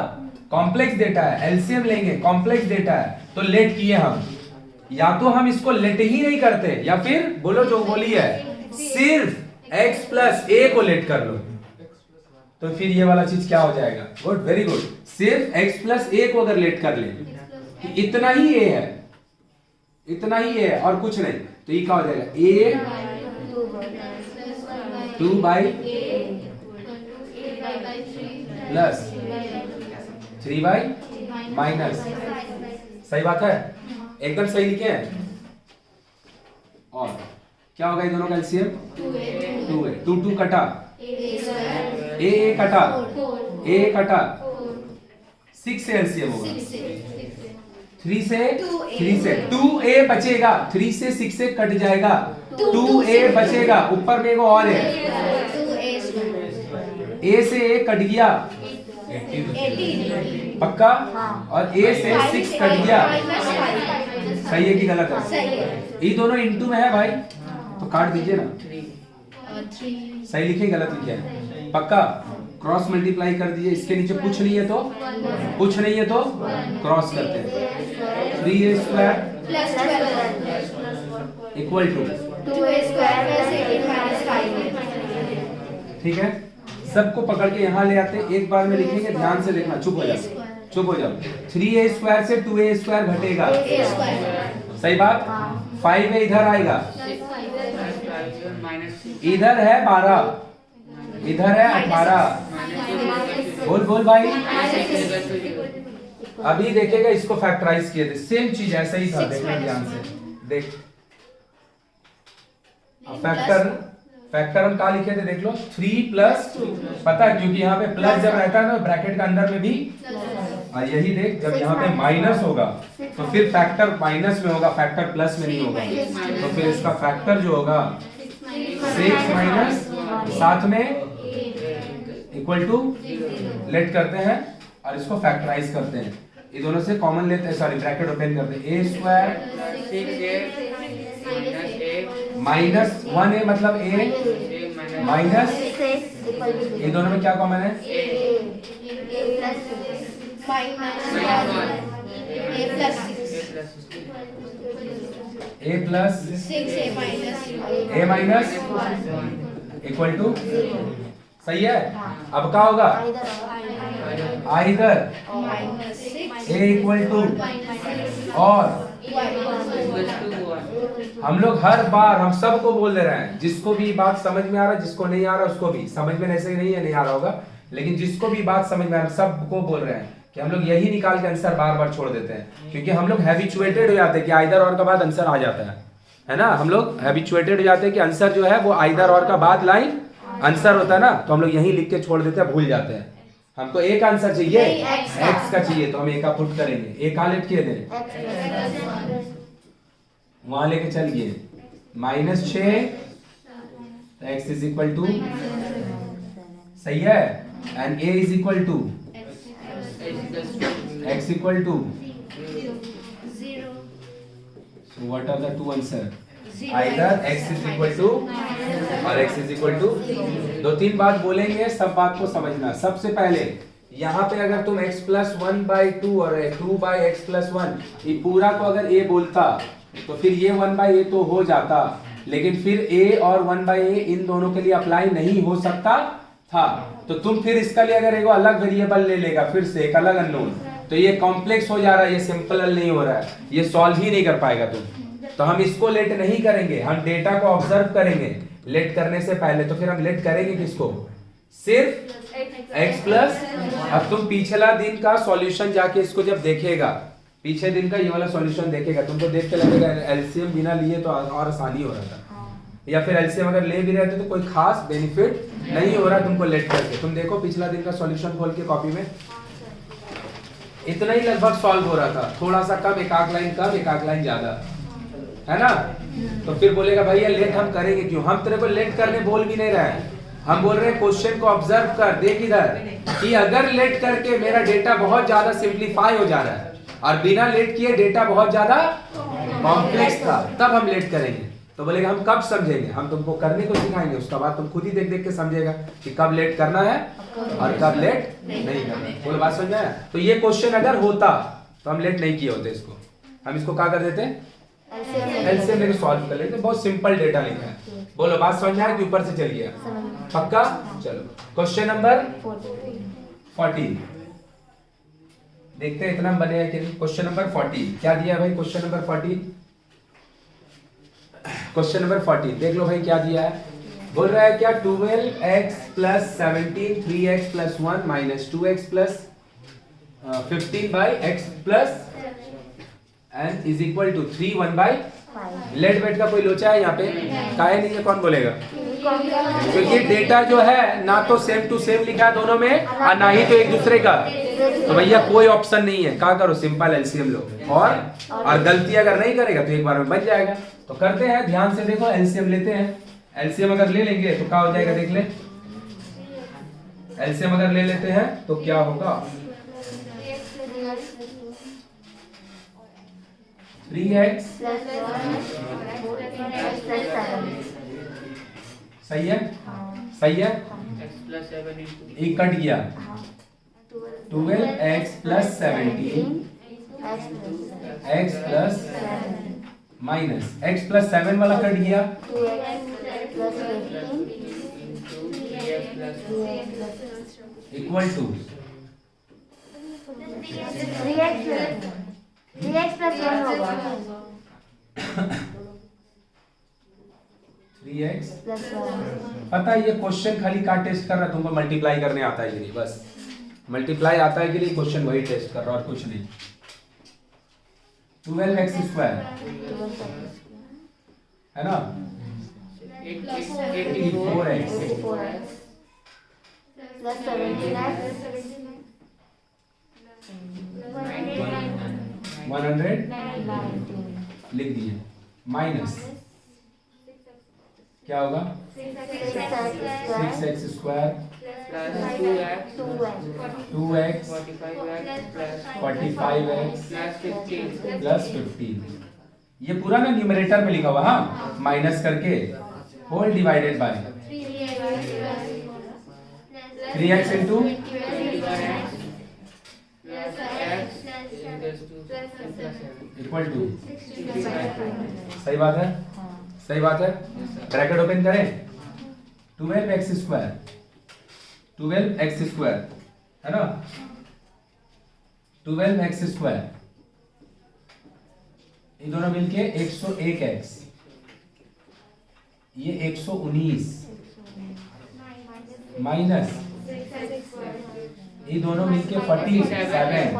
कॉम्प्लेक्स डेटा है, एलसीएम लेंगे, कॉम्प्लेक्स डेटा है, तो लेट किए हम। या तो हम इसको लेट ही नहीं करते, या फिर बोलो जो बोली है, सिर्फ x प्लस a को लेट कर लो, तो फिर ये वाला चीज क्या हो जाएगा। Good, very good. सिर्फ x प्लस a को अगर लेट कर ले, इतना ही a है, इतना ही a है और कुछ नहीं, तो ये क्या हो जाएगा, a 2/a प्लस 3/, माइनस, सही बात है, एकदम सही लिखे हैं। और क्या होगा इन दोनों का एलसीएम, 2a, 2 कटा, a कटा, a कटा, 6 से एलसीएम होगा, 3 से 2a बचेगा, 3 से 6 से कट जाएगा, 2a बचेगा, ऊपर में एगो और है, a से a कट गया, पक्का, और a से 6 कट गया, सही है कि गलत है, ये दोनों इनटू में है भाई, तो काट दीजिए ना, सही लिखे गलत लिखे है, पक्का, क्रॉस मल्टीप्लाई कर दीजिए, इसके नीचे कुछ नहीं है तो क्रॉस करते हैं, 3a square equal to 2a square plus 18 minus 5a। ठीक है, सबको पकड़ के यहाँ ले आते हैं, एक बार में लिखेंगे, ध्यान से देखना, चुप हो जाओ, 3a स्क्वायर से 2a स्क्वायर घटेगा, सही बात, 5a इधर आएगा, इधर है 12, इधर है 18, बोल भाई, अभी देखेगा इसको फैक्टराइज किए थे, सेम चीज ऐसा ही था, देखना ध्यान से देख, फैक्टर हम क्या लिखे थे देख लो, 3 प्लस, पता है क्योंकि यहाँ पे प्लस जब रहता है ना ब्रैकेट का अंदर में भी, और यही देख जब यहाँ पे माइनस होगा तो फिर फैक्टर माइनस में होगा, फैक्टर प्लस में नहीं होगा, तो फिर इसका फैक्टर जो होगा 6 माइनस, साथ में इक्वल टू, लेट करते हैं और इसको फैक्टराइज करते हैं, ये दोनों से कॉमन लेते हैं, सॉरी ब्रैकेट ओपन करते हैं, a स्क्वायर माइनस 1a मतलब a माइनस, ये दोनों में क्या कॉमन है, a plus a minus equal to, सही है। अब क्या होगा, आइदर a इक्वल टू, और हम लोग हर बार हम सबको बोल दे रहे हैं, जिसको भी बात समझ में आ रहा है, जिसको नहीं आ रहा उसको भी समझ में, ऐसे नहीं है नहीं आ रहा होगा, लेकिन जिसको भी बात समझ में आ रहा है सबको बोल रहे हैं कि हम लोग यही निकाल के आंसर बार बार छोड़ देते हैं, क्योंकि हम लोग हैबिचुएटेड हो जाते हैं कि आइदर और का बाद आंसर आ जाता है ना, हम लोग हैबिचुएटेड हो जाते हैं कि आंसर जो है वो आइदर और का बाद लाइन आंसर होता है ना, तो हम लोग यही लिख के छोड़ देते हैं, भूल जाते हैं। हमको एक आंसर चाहिए, x का चाहिए, तो हम एक का पुट करेंगे, एक का लेट किए थे वहां लेके चलिए, -6 x इज इक्वल टू, सही है, and a is equal to x equal to, so what are the two answer, either x is equal to और x is equal to, 2-3 बात बोलेंगे, सब बात को समझना। सबसे पहले यहाँ पे अगर तुम x plus 1/2 और 2/x plus 1 ये पूरा को अगर a बोलता तो फिर ये 1/a तो हो जाता, लेकिन फिर a और 1/a इन दोनों के लिए अप्लाई नहीं हो सकता था, तो तुम फिर इसका लिए अगर एक अलग वेरिएबल ले लेगा, फिर से एक अलग अननोन, तो ये कॉम्प्लेक्स हो जा रहा है, ये सिंपल नहीं हो रहा है, ये सॉल्व ही नहीं कर पाएगा तुम। तो हम इसको लेट नहीं करेंगे, हम डेटा को ऑब्जर्व करेंगे लेट करने से पहले, तो फिर हम लेट करेंगे किसको, सिर्फ x प्लस। अब तुम पिछला दिन का सॉल्यूशन जाके इसको जब देखेगा, पीछे दिन का ये वाला सॉल्यूशन देखेगा, तुमको देख के लगेगा एलसीएम बिना लिए तो और आसानी हो रहा था, या फिर एलसीएम अगर ले भी रहे थे तो कोई खास बेनिफिट नहीं हो रहा तुमको लेट करके। तुम देखो पिछला दिन का सॉल्यूशन खोल के कॉपी में, इतना ही लगभग सॉल्व हो रहा था, थोड़ा सा कम, एक आध लाइन कम, एक आध लाइन ज्यादा, है ना? तो फिर बोलेगा भैया लेट हम करेंगे क्यों? हम तेरे को लेट करने बोल भी नहीं रहे हैं, हम बोल रहे हैं क्वेश्चन को ऑब्जर्व कर, देख इधर कि अगर लेट करके मेरा डेटा बहुत ज्यादा सिंप्लीफाई हो जा रहा है और बिना लेट किए डेटा बहुत ज्यादा कॉम्प्लेक्स था, तब हम लेट करेंगे। तो बोलेगा हम कब समझेंगे? हम तुमको करने को सिखाएंगे, उसका बाद तुम खुद ही देख देख के समझेगा कि कब लेट करना है और कब लेट नहीं करना है। बोलो बात समझ में आया? तो ये क्वेश्चन अगर होता तो हम लेट नहीं किए होते, इसको हम इसको क्या कर देते? एलसीएम लेके सॉल्व कर लेते। बहुत सिंपल डेटा लिखा है। बोलो बात समझ में आया कि ऊपर से चल गया? पक्का? चलो क्वेश्चन नंबर 14 देखते हैं इतना बनेगा कि नहीं। क्वेश्चन नंबर 14 क्या दिया है भाई? क्वेश्चन नंबर 14, क्वेश्चन नंबर 14 देख लो भाई क्या दिया है। बोल रहा है क्या 12x plus 17 3x plus 1 minus 2x plus 15 by x plus n is equal to 3 1 by. लेट वेट का कोई लोचा है यहाँ पे? काहे नहीं है? कौन बोलेगा? क्योंकि डेटा जो है ना तो सेम टू सेम लिखा है दोनों में और ना ही तो एक दूसरे का, तो भैया कोई ऑप्शन नहीं है। क्या करो? सिंपल एलसीएम लो और गलती अगर नहीं करेगा तो एक बार में बच जाएगा। तो करते हैं, ध्यान से देखो, एलसीएम लेते हैं। एलसीएम अगर ले लेंगे तो क्या हो जाएगा देख ले। एलसीएम अगर ले लेते हैं तो क्या होगा? 3x सही है? सही है? एक कट गया 12x plus 17 x plus minus x plus 7 वाला कट गया इक्वल टू 3x प्लस 1 होगा 3x प्लस 1। पता है ये क्वेश्चन खाली का टेस्ट कर रहा है, तुमको मल्टीप्लाई करने आता है कि नहीं, बस मल्टीप्लाई आता है कि नहीं, क्वेश्चन वही टेस्ट कर रहा और कुछ नहीं। 12x स्क्वायर है ना, 84x प्लस 17x 100 लिख दिए माइनस क्या होगा 6x square 2x 45x plus 15। ये पूरा ना न्यूमरेटर में लिखा हुआ, हाँ, माइनस करके whole divided by 3x into equal to. सही बात है? सही बात है। ब्रैकेट ओपन करें 12x स्क्वायर है ना, 12x स्क्वायर ये दोनों मिलके 101x, ये 119 माइनस ये दोनों मिलके 47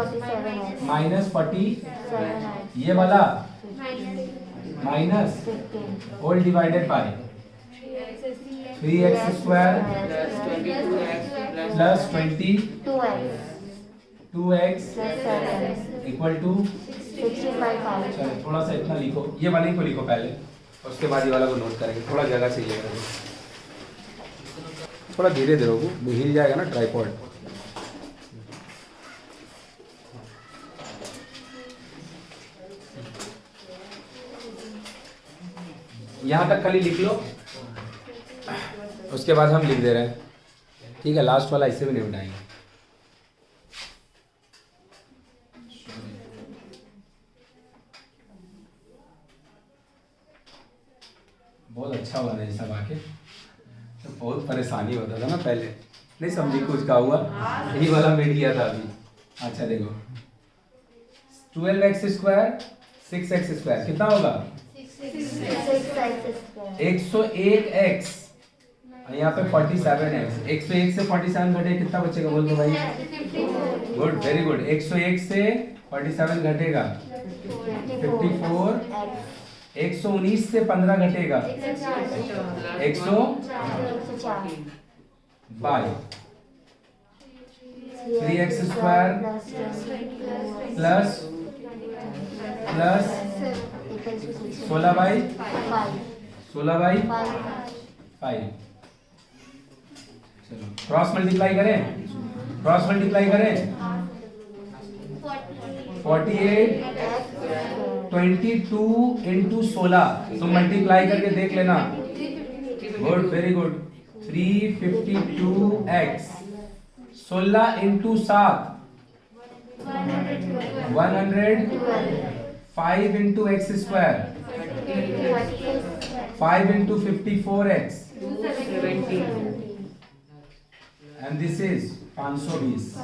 माइनस 40 ये वाला minus whole divided by 3x square plus 22x equal to. चलो थोड़ा सा इतना लिखो, ये वाले को लिखो पहले, उसके बाद ये वाला को नोट करेंगे। थोड़ा जगह चाहिए, थोड़ा धीरे धीरे होगा, हिल जाएगा ना ट्राइपॉड। यहाँ तक खाली लिख लो, उसके बाद हम लिख दे रहे हैं, ठीक है? लास्ट वाला इससे भी नहीं उठाएंगे। बहुत अच्छा हुआ ना ये सब आके, तो बहुत परेशानी होता था ना पहले, नहीं समझी कुछ का हुआ, यही वाला मिट गया था अभी। अच्छा देखो 12x स्क्वायर 6x स्क्वायर कितना होगा 101x, यहाँ पे 47x, 101 से 47 घटे कितना बचेगा बोल दो भाई। Good, very good. 101 से 47 घटेगा 54, 119 से 15 घटेगा 100 by 3x square plus 16 by 5 16 by 5। चलो क्रॉस मल्टीप्लाई करें, क्रॉस मल्टीप्लाई करें। 48 22 इंटू 16 तुम मल्टीप्लाई करके देख लेना। Good, very good. 352x 16 into 7 100। 5 into x square 5 into 54x and this is 520।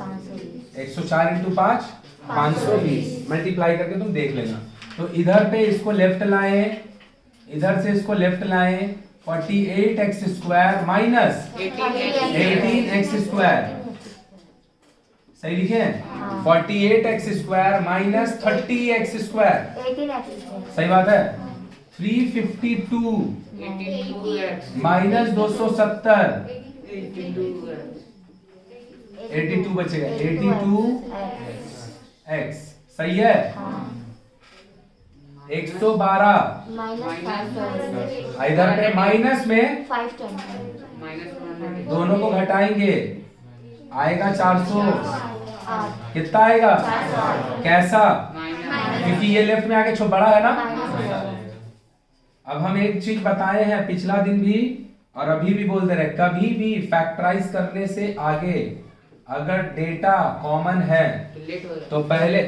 104 into 5 520। Multiply करके तुम देख लेना। तो इधर पे इसको लेफ्ट लाएं, इधर से इसको लेफ्ट लाएं। 48x square minus 18x square, सही लिखे? 48x square minus 30x square, 18x सही बात है। 352 माइनस 270 82 बचेगा। 82x सही है। 112 इधर पे माइनस में 520 दोनों को घटाएंगे, आएगा 400। कितना आएगा? कैसा? क्योंकि ये लेफ्ट में आके बड़ा है ना। अब हम एक चीज बताए हैं पिछला दिन भी और अभी भी बोलते रहे, कभी भी फैक्टराइज करने से आगे अगर डेटा कॉमन है तो पहले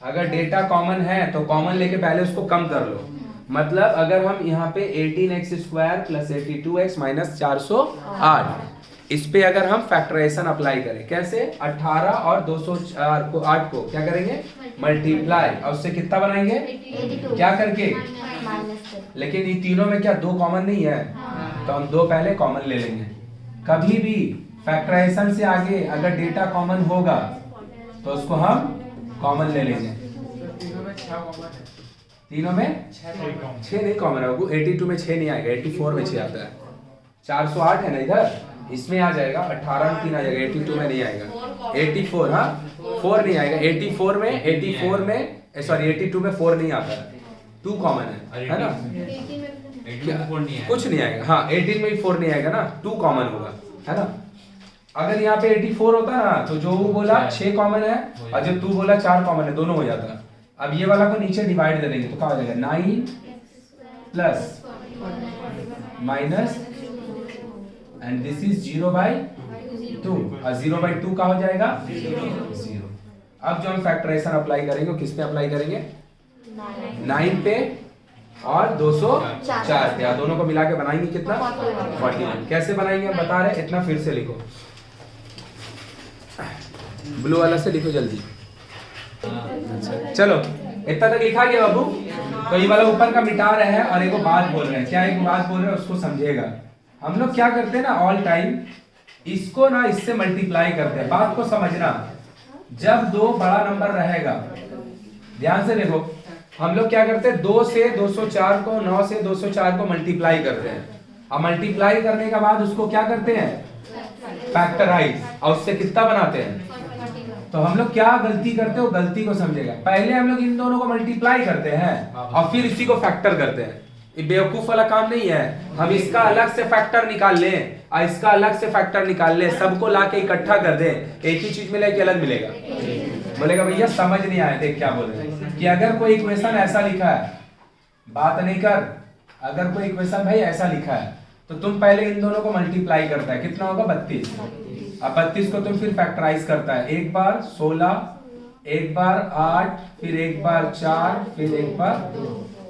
अगर डेटा कॉमन है तो कॉमन लेके पहले उसको कम कर लो। मतलब अगर हम यहाँ पे 18x square plus 82x minus 408 इस पे अगर हम फैक्टराइजेशन अप्लाई करें, कैसे? 18 और 204 को 8 को क्या करेंगे? मल्टीप्लाई, और उससे कितना बनाएंगे? क्या करके? लेकिन ये तीनों में क्या दो कॉमन नहीं है? तो हम दो पहले कॉमन ले लेंगे। कभी भी फैक्टराइजेशन से आगे अगर डेटा कॉमन होगा तो उसको हम कॉमन ले लेंगे। तीनों में 6 नहीं कॉमन है। 82 में 6 नहीं आएगा, 84 में 6 आता है। 408 है ना इधर, इसमें आ जाएगा। 18 में 3 आ जाएगा, 82 में नहीं आएगा। 84 हाँ 4 नहीं आएगा। 84 में सॉरी 82 में 4 नहीं आता है, 2 कॉमन है ना? कुछ नहीं आएगा। हाँ 18 में भी 4 नहीं आएगा ना, 2 कॉमन होगा, है ना? अगर यहाँ पे 84 होता ना तो जो वो बोला 6 कॉमन है और जब तू बोला 4 कॉमन है, दोनों हो जाता। अब ये वाला को नीचे डिवाइड दे देंगे तो क्या हो जाएगा? 9 plus minus and this is 0/2 और 0/2 का हो जाएगा 0। अब जो हम फैक्टराइजेशन अप्लाई करेंगे किस पे अप्लाई करेंगे? 9 पे और 204 पे। दोनों को मिला के बनाएंगे कितना? 41। कैसे बनाएंगे हम बता रहे, इतना फिर से लिखो, ब्लू वाला से लिखो जल्दी। चलो इतना तक लिखा गया बाबू। तो ये वाला ऊपर का मिटा रहे हैं और एक बात बोल रहे हैं। क्या एक बात बोल रहे हैं उसको समझेगा। हम लोग क्या करते हैं ना, ऑल टाइम इसको ना इससे मल्टीप्लाई करते हैं। बात को समझना, जब दो बड़ा नंबर रहेगा, ध्यान से देखो, हम लोग क्या करते हैं 2 से 204 को 9 से 204 को मल्टीप्लाई करते हैं और मल्टीप्लाई करने के बाद उसको क्या करते हैं? फैक्टराइज, और उससे कितना बनाते हैं? तो हम लोग क्या गलती करते हैं वो गलती को समझेगा। पहले हम लोग इन दोनों को मल्टीप्लाई करते हैं और फिर इसी को फैक्टर करते हैं। ये बेवकूफ वाला काम नहीं है। हम इसका अलग से फैक्टर निकाल लें और इसका अलग से फैक्टर निकाल लें, सबको लाके इकट्ठा कर दें, एक ही चीज मिलेगा कि अलग मिलेगा? बोलेगा भैया समझ नहीं आया थे क्या बोल रहे हैं। कि अगर कोई इक्वेशन ऐसा लिखा है, बात नहीं कर, अगर कोई इक्वेशन भाई ऐसा लिखा है तो तुम पहले इन दोनों को मल्टीप्लाई करता है, कितना होगा? 32। अब 32 को तुम फिर फैक्टराइज करता है, एक बार 16, एक बार 8, फिर एक बार 4, फिर एक बार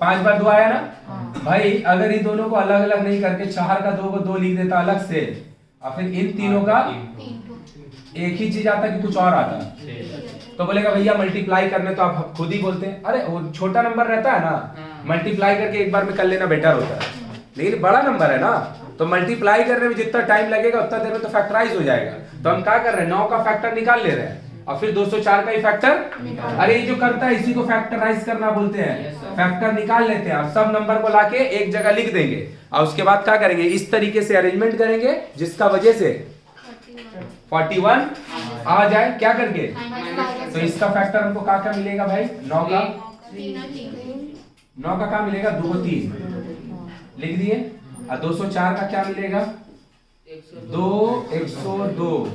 5 बार 2 आया ना भाई। अगर इन दोनों को अलग अलग नहीं करके 4 का 2 को 2 लिख देता अलग से और फिर इन तीनों का एक ही चीज आता कि कुछ और आता, तो बोलेगा भैया मल्टीप्लाई करने तो आप खुद ही बोलते हैं। अरे वो छोटा नंबर रहता है ना, मल्टीप्लाई करके एक बार में कर लेना बेटर होता है। लेकिन बड़ा नंबर है ना, तो मल्टीप्लाई करने में जितना टाइम लगेगा उतना देर में तो फैक्टराइज हो जाएगा। तो हम क्या कर रहे हैं, 9 का फैक्टर निकाल ले रहे हैं और फिर 204 का ही फैक्टर। अरे ये जो करता है इसी को फैक्टराइज करना बोलते हैं। फैक्टर निकाल लेते हैं और सब नंबर को लाके एक जगह लिख देंगे और उसके बाद क्या करेंगे, इस तरीके से अरेंजमेंट करेंगे जिसका वजह से 41 आ जाए। क्या करके? तो इसका फैक्टर हमको क्या क्या मिलेगा भाई? 9 का 9 का क्या मिलेगा, 203 लिख दिए। और 204 का क्या मिलेगा, 2 102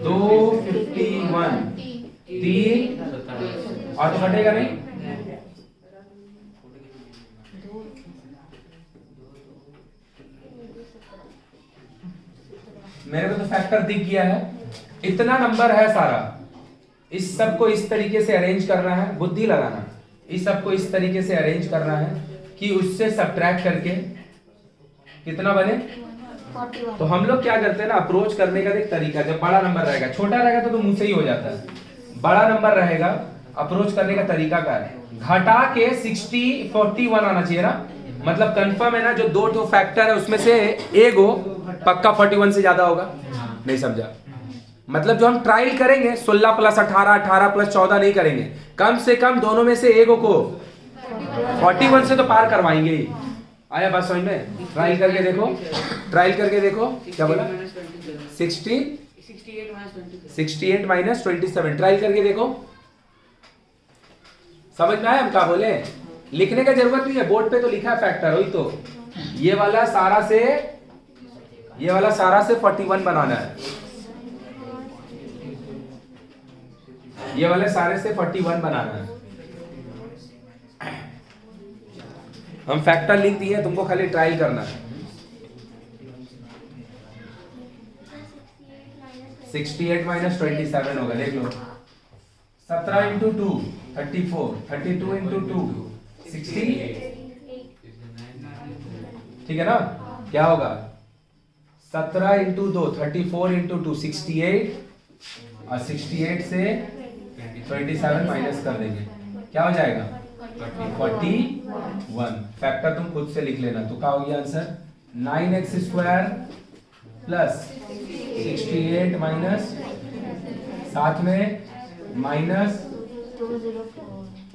251 3 और तो घटेगा नहीं। मेरे को तो फैक्टर दिख गया है, इतना नंबर है सारा। इस सब को इस तरीके से अरेंज करना है, बुद्धि लगाना। इस सब को इस तरीके से अरेंज करना है कि उससे सब्ट्रैक्ट करके कितना बने। 41। तो हम लोग क्या करते हैं ना, अप्रोच करने का एक तरीका, जब बड़ा नंबर रहेगा, छोटा रहेगा तो मुंह से ही हो जाता है, बड़ा नंबर रहेगा अप्रोच करने का तरीका क्या है, घटा के 41 आना चाहिए ना। मतलब कंफर्म है ना, जो दो ठो फैक्टर है उसमें से एक हो पक्का 41 से ज्यादा होगा। नहीं समझा, मतलब जो हम ट्रायल करेंगे 16 + 18 18 + 14 नहीं करेंगे, कम से कम दोनों में से एक को 41 से तो पार करवाएंगे ही। आया बात समझ में? ट्रायल करके देखो, ट्रायल करके देखो। क्या बोला, 68 - 27 ट्रायल करके देखो। समझ में आया हम क्या बोले? लिखने का जरूरत नहीं है, बोर्ड पे तो लिखा है फैक्टर, वही तो। ये वाला सारा से 41 बनाना है, ये वाले सारे से 41 बनाना है। हम फैक्टर लिख दिए, तुमको खाली ट्रायल करना है। 68 - 27 होगा, देख लो। 17 × 2 34, 32 × 2 60, ठीक है ना? क्या होगा, 17 × 2 34 × 2 68, और 68 से 27 माइनस कर देंगे, क्या हो जाएगा 41। फैक्टर तुम खुद से लिख लेना। तो क्या हो गया आंसर, 9x² प्लस 68 माइनस साथ में माइनस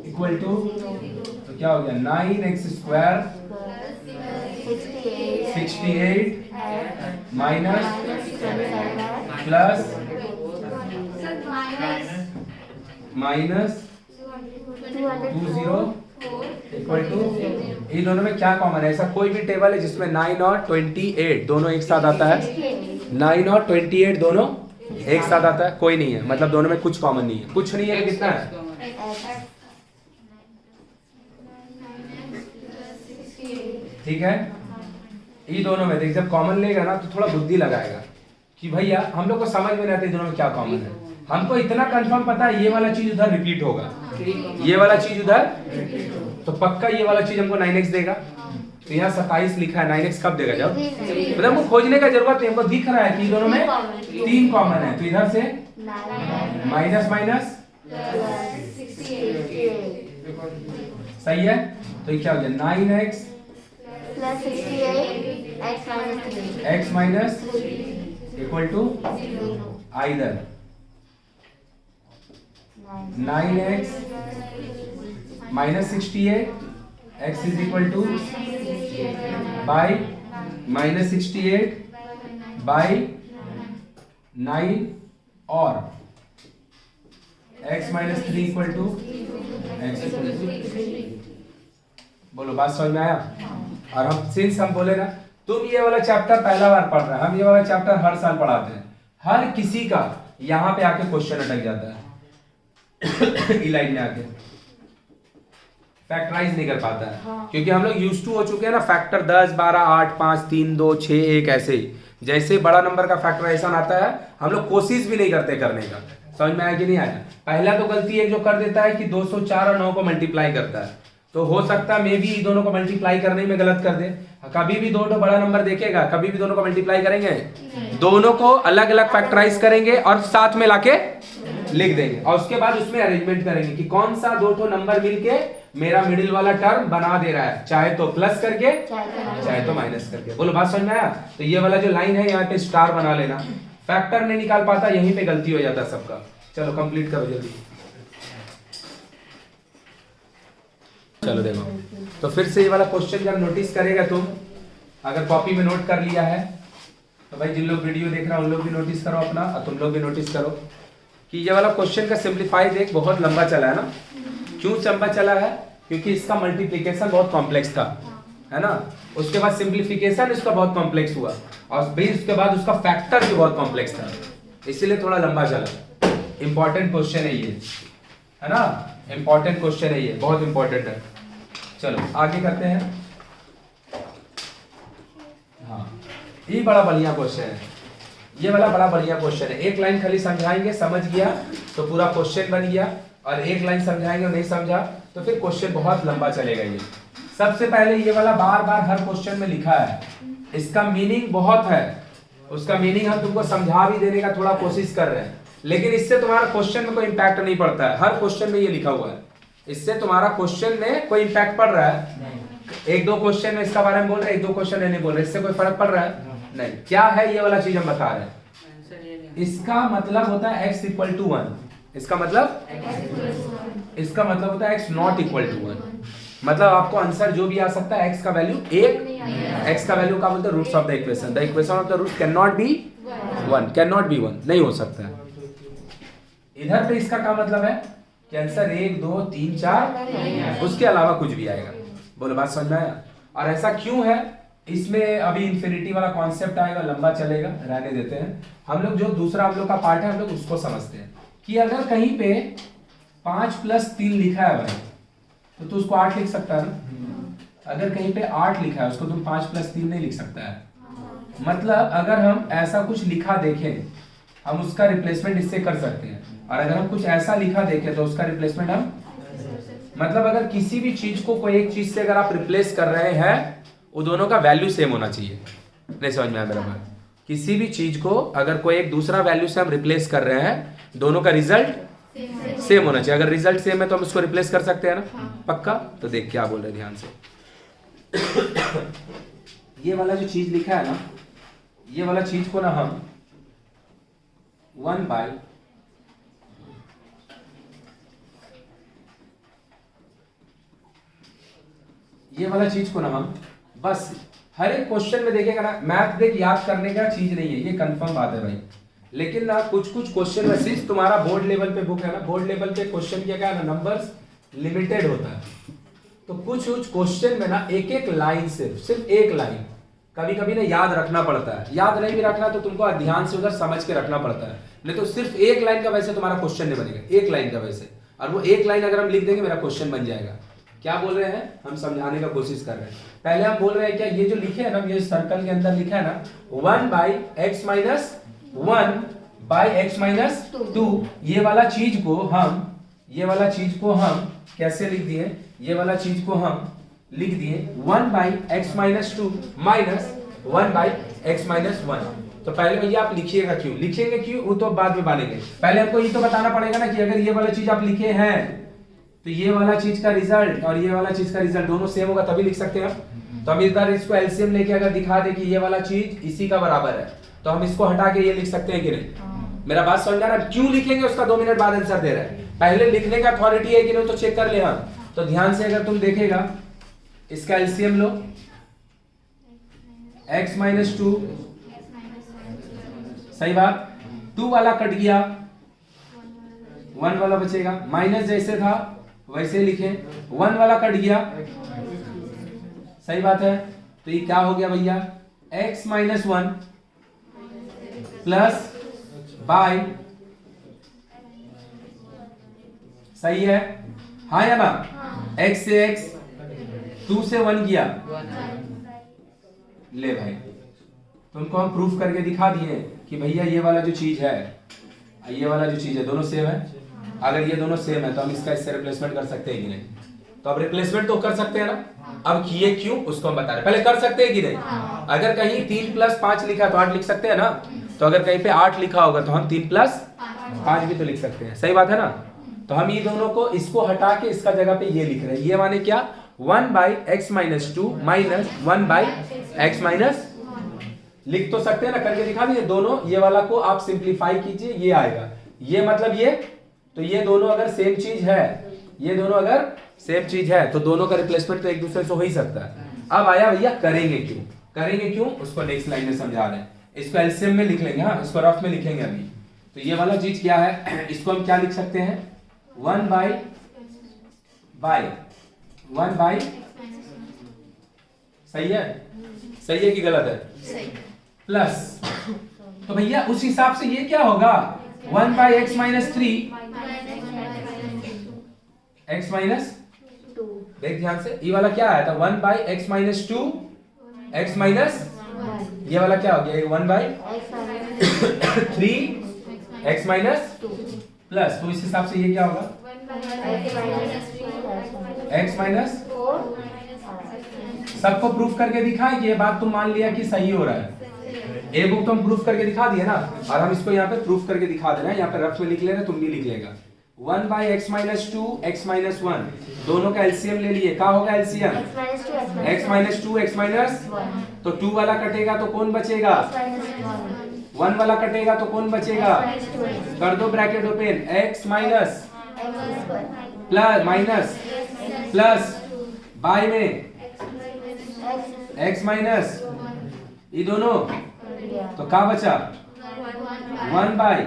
इक्वल टू, तो क्या हो गया 9x² 68 minus plus minus 20 equal to, इन दोनों में क्या कॉमन है? ऐसा कोई भी टेबल है जिसमें 9 और 28 दोनों एक साथ आता है? 9 और 28 दोनों एक साथ आता है? कोई नहीं है, मतलब दोनों में कुछ कॉमन नहीं है। कुछ नहीं है, कितना है? ठीक है, ये दोनों में देख, जब कॉमन लेगा ना तो थोड़ा बुद्धि लगाएगा कि भैया हम लोग को समझ में नहीं आता दोनों में क्या कॉमन है। हमको इतना कंफर्म पता है ये वाला चीज उधर रिपीट होगा, ये वाला चीज उधर, तो पक्का ये वाला चीज हमको 9x देगा। तो यहाँ 27 लिखा है, 9x कब देगा जब, मतलब हमको खोजने का जरूरत नहीं, हमको दिख रहा है कि दोनों में 3 कॉमन है। तो इधर से माइनस माइनस सही है। तो ये क्या हो गया 9x plus 68 x minus equal to either 9x minus 68 x is equal to by minus 68 by 9 और x minus 3 equal to x equal to. बोलो बात समझ में आया? और हम सिंस हम बोले ना, तुम ये वाला चैप्टर पहला बार पढ़ रहे हैं, हम ये वाला चैप्टर हर साल पढ़ाते हैं, हर किसी का यहाँ पे आके क्वेश्चन अटक जाता है लाइन में आके फैक्टराइज नहीं कर पाता है। क्योंकि हम लोग यूज टू हो चुके हैं ना, फैक्टर 10 12 8 5 3 2 6 1 ऐसे ही। जैसे बड़ा नंबर का फैक्टराइजेशन आता है हम लोग कोशिश भी नहीं करते करने का। समझ में आया कि नहीं आया? पहला तो गलती एक जो कर देता है कि 204 और 9 को मल्टीप्लाई करता है, तो हो सकता है मे भी दोनों को मल्टीप्लाई करने में गलत कर दे। कभी भी दो बड़ा नंबर देखेगा, कभी भी दोनों को मल्टीप्लाई करेंगे, दोनों को अलग अलग फैक्टराइज करेंगे और साथ में लाके लिख देंगे, और उसके बाद उसमें अरेंजमेंट करेंगे कि कौन सा दो नंबर मिलके मेरा मिडिल वाला टर्म बना दे रहा है, चाहे तो प्लस करके चाहे तो माइनस करके। बोलो बात समझ में आया? तो ये वाला जो लाइन है यहाँ पे स्टार बना लेना। फैक्टर नहीं निकाल पाता, यहीं पे गलती हो जाता है सबका। चलो कंप्लीट करो जल्दी। चलो देखो, तो फिर से ये वाला क्वेश्चन जब नोटिस करेगा तुम, अगर कॉपी में नोट कर लिया है तो भाई जिन लोग वीडियो देख रहा है उन लोग भी नोटिस करो अपना, और तुम लोग भी नोटिस करो कि ये वाला क्वेश्चन का सिंप्लीफाई देख बहुत लंबा चला है ना। क्यों लंबा चला है? क्योंकि इसका मल्टीप्लिकेशन बहुत कॉम्प्लेक्स था, है ना। उसके बाद सिंप्लीफिकेशन इसका बहुत कॉम्प्लेक्स हुआ, और फिर उसके बाद उसका फैक्टर भी बहुत कॉम्प्लेक्स था, इसीलिए थोड़ा लंबा चला। इंपॉर्टेंट क्वेश्चन है ये, है ना, इंपॉर्टेंट क्वेश्चन है ये, बहुत इंपॉर्टेंट है। चलो आगे करते हैं। हाँ, ये बड़ा बढ़िया क्वेश्चन है, ये वाला बड़ा बढ़िया क्वेश्चन है। एक लाइन खाली समझाएंगे, समझ गया तो पूरा क्वेश्चन बन गया, और एक लाइन समझाएंगे और नहीं समझा तो फिर क्वेश्चन बहुत लंबा चलेगा। ये सबसे पहले ये वाला बार बार हर क्वेश्चन में लिखा है, इसका मीनिंग बहुत है, उसका मीनिंग हम तुमको समझा भी देने का थोड़ा कोशिश कर रहे हैं, लेकिन इससे तुम्हारा क्वेश्चन में कोई इंपैक्ट नहीं पड़ता है। हर क्वेश्चन में ये लिखा हुआ है, इससे तुम्हारा क्वेश्चन में कोई इंपैक्ट पड़ रहा है? एक दो क्वेश्चन में इसका बारे में बोल रहे हैं, एक दो क्वेश्चन नहीं बोल रहे, इससे कोई फर्क पड़ रहा है? नहीं। क्या है ये वाला चीज हम बता रहे हैं, इसका मतलब होता है x इक्वल टू 1, इसका मतलब होता है x नॉट इक्वल टू 1, मतलब आपको आंसर जो भी आ सकता है x का वैल्यू 1, x का वैल्यू का बोलते हैं roots of the equation of the root cannot be 1, नहीं हो सकता है। इधर पे इसका क्या मतलब है कि आंसर 1 2 3 4 उसके अलावा कुछ भी आएगा। बोलो बात समझ में आया? और ऐसा क्यों है, इसमें अभी इंफिनिटी वाला कॉन्सेप्ट आएगा, लंबा चलेगा, रहने देते हैं। हम लोग जो दूसरा हम लोग का पार्ट है हम लोग उसको समझते हैं कि अगर कहीं पे 5 + 3 लिखा है भाई, तो तू उसको 8 लिख सकता है ना। अगर कहीं पे 8 लिखा है उसको तुम 5 + 3 नहीं लिख सकता है। मतलब अगर हम ऐसा कुछ लिखा देखें, हम उसका रिप्लेसमेंट इससे कर सकते हैं, और अगर हम कुछ ऐसा लिखा देखें तो उसका रिप्लेसमेंट हम, मतलब अगर किसी भी चीज को कोई एक चीज से अगर आप रिप्लेस कर रहे हैं, वो दोनों का वैल्यू सेम होना चाहिए। नहीं समझ में आया मेरा बात? किसी भी चीज को अगर कोई एक दूसरा वैल्यू से हम रिप्लेस कर रहे हैं, दोनों का रिजल्ट सेम होना चाहिए। अगर रिजल्ट सेम है तो हम उसको रिप्लेस कर सकते हैं ना, पक्का? तो देख क्या बोल रहे हैं ध्यान से। ये वाला जो चीज लिखा है ना, ये वाला चीज को ना हम 1/, ये वाला चीज को ना हम बस हर एक क्वेश्चन में देखेगा ना, मैथ देख याद करने का चीज नहीं है, ये कंफर्म बात है भाई। लेकिन ना कुछ क्वेश्चन में सिर्फ तुम्हारा बोर्ड लेवल पे बुक है ना, बोर्ड लेवल पे क्वेश्चन क्या है ना, नंबर्स लिमिटेड होता है। तो कुछ क्वेश्चन में ना एक एक लाइन, सिर्फ एक लाइन कभी कभी ना याद रखना पड़ता है। याद नहीं भी रखना तो तुमको ध्यान से उधर समझ के रखना पड़ता है, नहीं तो सिर्फ एक लाइन का वैसे तुम्हारा क्वेश्चन नहीं बनेगा, एक लाइन का वैसे। और वो एक लाइन अगर हम लिख देंगे मेरा क्वेश्चन बन जाएगा। क्या बोल रहे हैं, हम समझाने का कोशिश कर रहे हैं। पहले हम बोल रहे हैं क्या, ये जो लिखे है ना, ये सर्कल के अंदर लिखा है ना 1/x - 1/x - 2, ये वाला चीज को हम कैसे लिख दिए, ये वाला चीज को हम लिख दिए 1/x - 2 माइनस 1/x - 1। तो पहले भैया आप लिखिएगा, क्यों लिखेंगे, क्यों वो तो बाद में मानेंगे। पहले हमको ये तो बताना पड़ेगा ना कि अगर ये वाला चीज आप लिखे हैं तो ये वाला चीज का रिजल्ट और ये वाला चीज का रिजल्ट दोनों सेम होगा तभी लिख सकते हैं हम। तो हम इधर इसको एलसीएम लेके अगर दिखा दे कि ये वाला चीज इसी का बराबर है, तो हम इसको हटा के ये लिख सकते हैं कि नहीं? मेरा बात समझ आ रहा है? क्यों लिखेंगे उसका 2 मिनट बाद आंसर दे रहा है, पहले लिखने का अथॉरिटी है कि नहीं तो चेक कर ले हम। तो ध्यान से अगर तुम देखेगा, इसका एलसीएम लो, x - 2, सही बात, 2 वाला कट गया, 1 वाला बचेगा, माइनस जैसे था वैसे लिखे, 1 वाला कट गया, सही बात है। तो ये क्या हो गया भैया, x - 1 प्लस बाय, सही है, हाँ या ना? x से x, 2 से 1 गया, ले भाई तुमको हम प्रूफ करके दिखा दिए कि भैया ये वाला जो चीज है, ये वाला जो चीज है, दोनों सेम है। अगर ये दोनों सेम है तो हम इसका इससे रिप्लेसमेंट कर सकते हैं कि नहीं? तो अब रिप्लेसमेंट तो कर सकते हैं ना। अब किए क्यों उसको हम बता रहे, पहले कर सकते हैं कि नहीं? अगर कहीं 3 + 5 लिखा तो 8 लिख सकते हैं ना। तो अगर कहीं पे 8 लिखा होगा तो हम 3 + 5 भी तो लिख सकते हैं, सही बात है ना। तो हम ये दोनों को, इसको हटा के इसका जगह पे ये लिख रहे हैं, ये माने क्या, 1/x - 2 माइनस 1/x - लिख तो सकते हैं ना, करके दिखा दीजिए दोनों। ये वाला को आप सिंप्लीफाई कीजिए, ये आएगा, ये मतलब ये, तो ये दोनों अगर सेम चीज है, ये दोनों अगर सेम चीज है तो दोनों का रिप्लेसमेंट तो एक दूसरे से हो ही सकता है। अब आया भैया करेंगे क्यों, उसको नेक्स्ट लाइन में समझा रहे हैं। इसको एलसीएम में लिख लेंगे, हाँ इसको रफ में लिखेंगे अभी। तो ये वाला चीज क्या है, इसको हम क्या लिख सकते हैं, 1/, 1 बाई, सही है? सही है कि गलत है? सही। प्लस, तो भैया उस हिसाब से ये क्या होगा? 1 by x minus 3, x minus, देख ध्यान से, ये वाला क्या आया था? 1 by x minus 2, x minus, ये वाला क्या हो गया? 1 बाई 3 एक्स माइनस प्लस, तो इस हिसाब से ये क्या होगा? एक्स माइनस, सबको प्रूफ करके दिखाएं कि ये बात तुम मान लिया कि सही हो रहा है। ए बुक तो हम प्रूफ करके दिखा दिए ना, और हम इसको यहाँ पे प्रूफ करके दिखा देना है। यहाँ पे रफ में लिख लेना, तुम भी लिख लेगा। 1 by x minus 2 x minus 1, दोनों का एलसीएम ले लिए, क्या होगा LCM? X minus 2 x minus, तो 2 वाला कटेगा तो कौन बचेगा? 1 वाला कटेगा तो कौन बचेगा? कर दो bracket open, x minus plus minus plus by में एक्स माइनस, ये दोनों, तो क्या बचा? 1 बाई,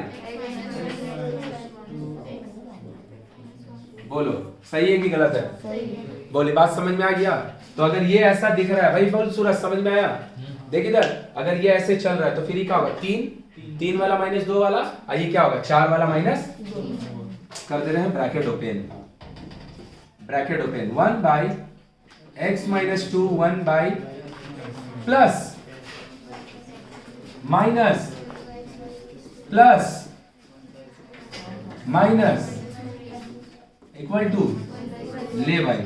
बोलो सही है कि गलत है? बोले बात समझ में आ गया? तो अगर ये ऐसा दिख रहा है भाई, बोल सूरज समझ में आया? देख इधर, अगर ये ऐसे चल रहा है तो फिर ये क्या होगा? 3 वाला माइनस 2 वाला, और ये क्या होगा? 4 वाला माइनस, कर दे रहे हैं bracket open, bracket open, 1 by x minus 2 1 by plus minus plus minus equal to, ले भाई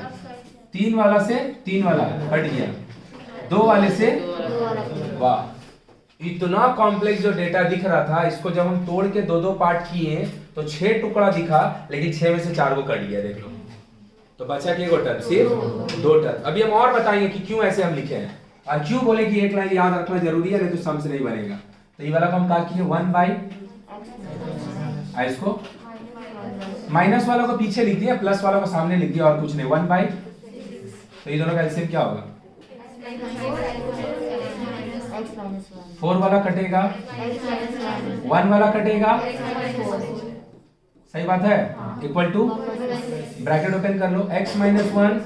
3 वाला से 3 वाला हट गया, 2 वाले से, वाह, इतना कॉम्प्लेक्स जो डेटा दिख रहा था, इसको जब हम तोड़ के 2-2 पार्ट किए तो 6 टुकड़ा दिखा, लेकिन 6 में से 4 को कट गया, देख लो। तो बचा कि टर्म, सिर्फ 2 टर्म। अभी हम और बताएंगे कि क्यों ऐसे हम लिखे हैं, और क्यों बोले कि एक लाइन याद रखना जरूरी है, नहीं तो सम से नहीं बनेगा। तो ये वाला को हम क्या किए? 1 बाई, इसको माइनस वाला को पीछे लिख दिया, प्लस वाला को सामने लिख दिया, और कुछ नहीं, 1 बाई, तो ये दोनों का एलसीएम क्या होगा? 4 वाला कटेगा, 1 वाला कटेगा, सही बात है? इक्वल टू, ब्रैकेट ओपन कर लो, x minus 1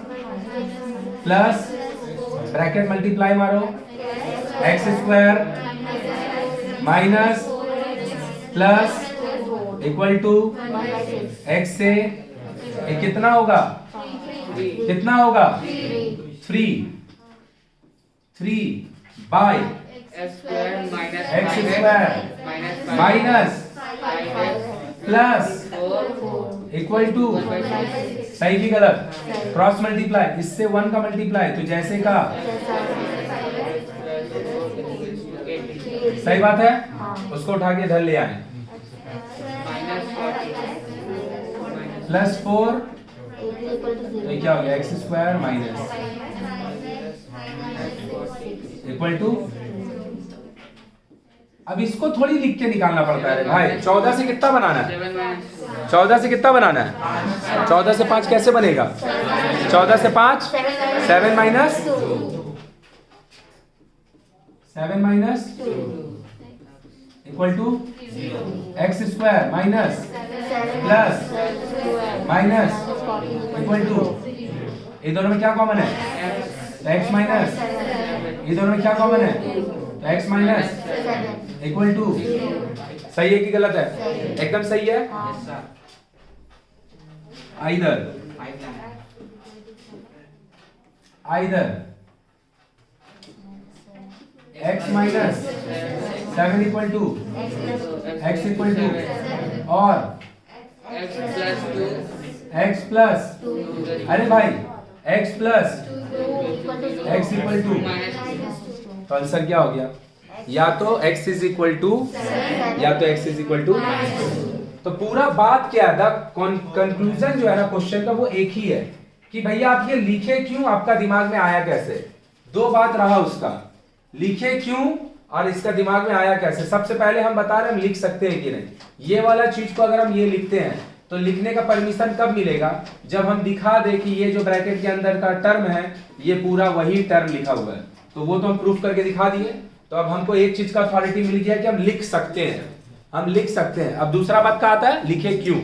plus bracket multiply मारो, X square minus plus equal to x से, ये कितना होगा? कितना होगा? 3 by x square minus plus equal to, सही की गलत? क्रॉस मल्टीप्लाई, इससे 1 का मल्टीप्लाई, तो जैसे का, सही बात है? उसको उठा के इधर ले आए, प्लस 4, तो क्या हो गया? X square minus equal to, अब इसको थोड़ी लिख के निकालना पड़ता है भाई। 14 से कितना बनाना है? 14 से कितना बनाना है? 14 से 5 कैसे बनेगा? 14 से 5 7 minus 7 minus equal to x square minus plus minus equal to, ये दोनों में क्या कॉमन है? एक्स माइनस, ये दोनों में क्या कॉमन है? तो एक्स माइनस इक्वल टू, सही है कि गलत है? एकदम सही है। Either x minus 7 equal to x equal to, और x प्लस, अरे भाई x plus x equal to, तो आंसर क्या हो गया? या तो x इज इक्वल टू, या तो x इज इक्वल टू। तो पूरा बात क्या है? कंक्लूजन जो है ना क्वेश्चन का, वो एक ही है कि भैया आप ये लिखे क्यों, आपका दिमाग में आया कैसे? 2 बात रहा उसका, लिखे क्यों और इसका दिमाग में आया कैसे। सबसे पहले हम बता रहे हैं हम लिख सकते हैं कि नहीं। ये वाला चीज को अगर हम ये लिखते हैं तो लिखने का परमिशन कब मिलेगा? जब हम दिखा दे कि ये जो ब्रैकेट के अंदर का टर्म है ये पूरा वही टर्म लिखा हुआ है। तो वो तो हम प्रूफ करके दिखा दिए। तो अब हमको एक चीज का अथॉरिटी मिल गया कि हम लिख सकते हैं, हम लिख सकते हैं। अब दूसरा बात क्या आता है? लिखे क्यों,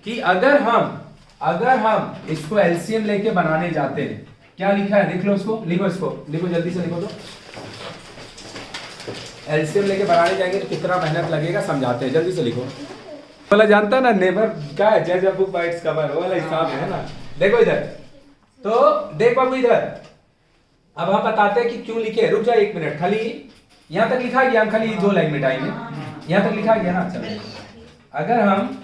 कि अगर हम अगर हम इसको एलसीएम लेके बनाने जाते हैं, क्या लिखा है देख लो, उसको लिखो, इसको लिखो, जल्दी से लिखो। तो एलसीएम लेके बनाने जाएंगे तो कितना मेहनत लगेगा समझाते हैं, जल्दी से लिखो। वाला जानता है ना, नेवर क्या है, जज a book by its cover, वो वाला हिसाब है ना। देखो इधर, तो देख बाबू इधर, अब हम बताते हैं कि क्यों लिखे। रुक जा 1 मिनट, खाली यहां तक लिखा गया, हम खाली 2 लाइन मिटाएंगे। यहां तक लिखा गया ना, चलो। अगर हम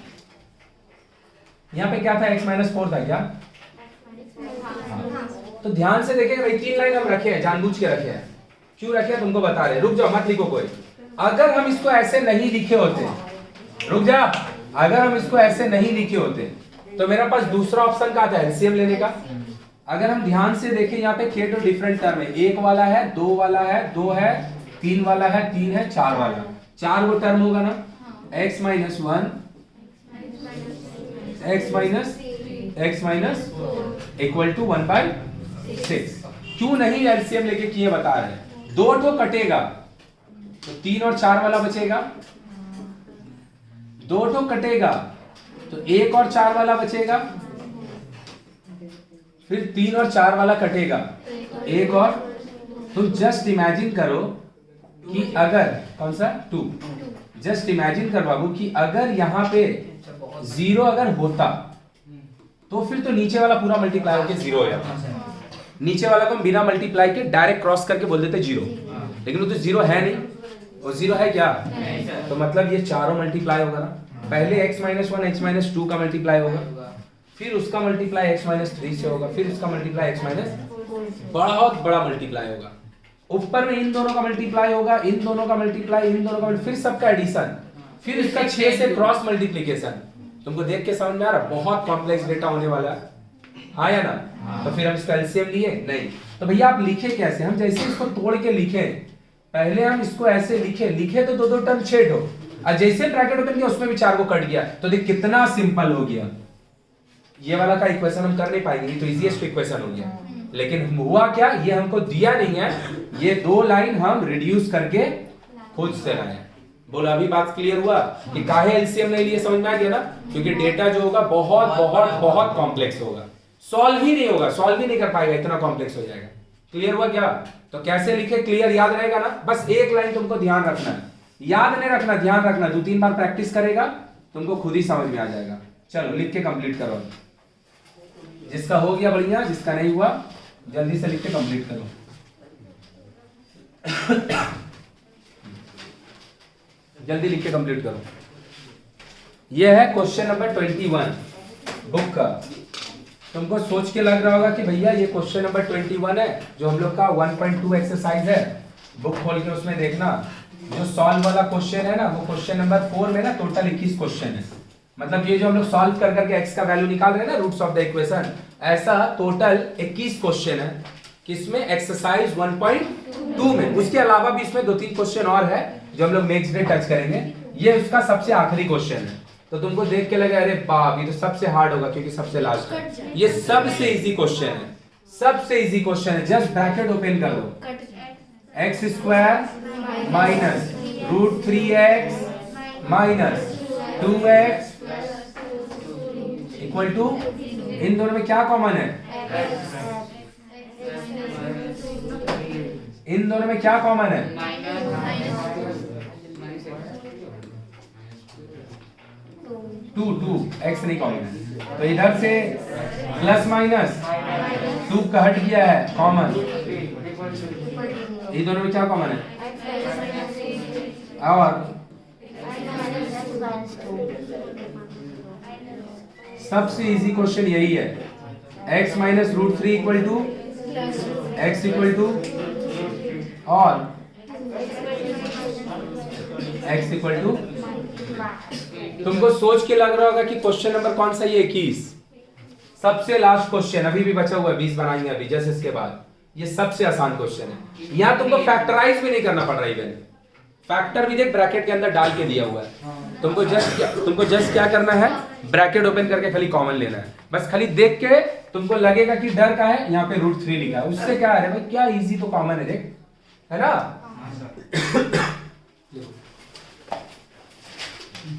यहाँ पे क्या था, x-4 था क्या? तो ध्यान से देखिए भाई, 3 लाइन हम रखे हैं, जानबूझ के रखे हैं। क्यों रखे हैं तुमको बता रहे, रुक जाओ मत लिखो कोई। अगर हम इसको ऐसे नहीं लिखे होते, रुक जा, अगर हम इसको ऐसे नहीं लिखे होते तो मेरा पास दूसरा ऑप्शन क्या था, एलसीएम लेने का। अगर हम ध्यान से देखें यहाँ पे के तो डिफरेंट टर्म है, 1 वाला है, 2 वाला है, 2 है, 3 वाला है, 3 है, 4 वाला, 4 वो टर्म होगा ना, x-1 x इक्वल टू 1/6। क्यों नहीं एलसीएम लेके किए बता रहे हैं। 2 तो कटेगा तो 3 और 4 वाला बचेगा, 2 तो कटेगा तो 1 और 4 वाला बचेगा, फिर 3 और 4 वाला कटेगा, 1 और। तो जस्ट इमेजिन करो कि अगर कौन सा 2, जस्ट इमेजिन कर बाबू कि अगर यहां पे 0 अगर होता तो फिर तो नीचे वाला पूरा मल्टीप्लाई होकर 0 हो जाता। नीचे वाला को हम बिना मल्टीप्लाई के डायरेक्ट क्रॉस करके बोल देते 0, लेकिन वो तो 0 है नहीं, वो 0 है क्या? तो मतलब ये चारों मल्टीप्लाई होगा ना। पहले x-1 x-2 का मल्टीप्लाई होगा, फिर उसका मल्टीप्लाई x-3 से होगा, फिर उसका मल्टीप्लाई बहुत बड़ा मल्टीप्लाई होगा, ऊपर में इन दोनों का मल्टीप्लाई होगा, इन दोनों का मल्टीप्लाई, इन दोनों का, फिर सबका एडिशन, फिर इसका 6 से क्रॉस मल्टीप्लिकेशन। तुमको देख के समझ में आ रहा, बहुत कॉम्प्लेक्स डेटा होने वाला है, हाँ या ना? तो फिर हम इसका एलसीएम लिए नहीं, तो भैया आप लिखे कैसे? हम जैसे इसको तोड़ के लिखे, पहले हम इसको ऐसे लिखे तो 2 टर्म छेद हो, और जैसे ब्रैकेट ओपन किया उसमें भी 4 को कट गया, तो देख कितना सिंपल हो गया। ये वाला का इक्वेशन हम कर नहीं पाएंगे, ये तो इजीएस्ट इक्वेशन हो गया। लेकिन हुआ क्या, ये हमको दिया नहीं है, ये 2 लाइन हम रिड्यूस करके खुद से लाए। बोला अभी बात क्लियर हुआ कि काहे एलसीएम नहीं लिए, समझ में आ गया ना? क्योंकि डेटा जो होगा बहुत बहुत बहुत कॉम्प्लेक्स होगा, सॉल्व ही नहीं होगा, सॉल्व ही नहीं कर पाएगा, इतना कॉम्प्लेक्स हो जाएगा। क्लियर हुआ क्या? तो कैसे लिखे, क्लियर याद रहेगा ना? बस एक लाइन तुमको ध्यान रखना है, याद नहीं रखना, ध्यान रखना, 2-3 बार प्रैक्टिस करेगा तुमको खुद ही समझ में आ जाएगा। चलो लिख के कंप्लीट करो, जिसका हो गया बढ़िया, जिसका नहीं हुआ जल्दी से लिख के कंप्लीट करो। जल्दी लिख के कंप्लीट करो। यह है क्वेश्चन नंबर 21 बुक का। तुमको सोच के लग रहा होगा कि भैया ये क्वेश्चन नंबर 21 है, जो हम लोग का 1.2 एक्सरसाइज है। बुक खोल के उसमें देखना, जो सॉल्व वाला क्वेश्चन है ना, वो क्वेश्चन नंबर 4 में ना टोटल 21 क्वेश्चन है। मतलब ये जो हम लोग सॉल्व कर करके x का वैल्यू निकाल रहे हैं ना, रूट्स ऑफ द इक्वेशन, ऐसा टोटल 21 क्वेश्चन है। किसमें? एक्सरसाइज 1.2 में। उसके अलावा भी इसमें 2-3 क्वेश्चन और है जो हम लोग नेक्स्ट डे टच करेंगे। ये उसका सबसे आखिरी क्वेश्चन है, तो तुमको देख के लगे अरे बाप, ये तो सबसे हार्ड होगा क्योंकि सबसे लास्ट है। ये सबसे इजी क्वेश्चन है, सबसे इजी क्वेश्चन है। जस्ट ब्रैकेट ओपन कर दो, x² minus √3x minus 2x equal to, इन दोनों में क्या कॉमन है? इन दोनों में क्या कॉमन है? टू x नहीं कॉमन है, तो इधर से प्लस माइनस 2 का हट गया है कॉमन। ये दोनों में क्या कॉमन है? और सबसे इजी क्वेश्चन यही है, x minus √3 equal to x equal to और x इक्वल टू। तुमको सोच के लग रहा होगा कि क्वेश्चन नंबर कौन सा? ये 21 सबसे लास्ट क्वेश्चन, अभी भी बचा हुआ है, 20 बनाएंगे अभी जस्ट इसके बाद। ये सबसे आसान क्वेश्चन है, यहाँ तुमको फैक्टराइज भी नहीं करना पड़ रहा है, इवन फैक्टर भी देख ब्रैकेट के अंदर डाल के दिया हुआ है। तुमको जस्ट क्या करना है, ब्रैकेट ओपन करके खाली कॉमन लेना है। बस खाली देख के तुमको लगेगा कि डर का है, यहाँ पे √3 लिखा है, उससे क्या है भाई, क्या इजी तो कॉमन है, देख है ना।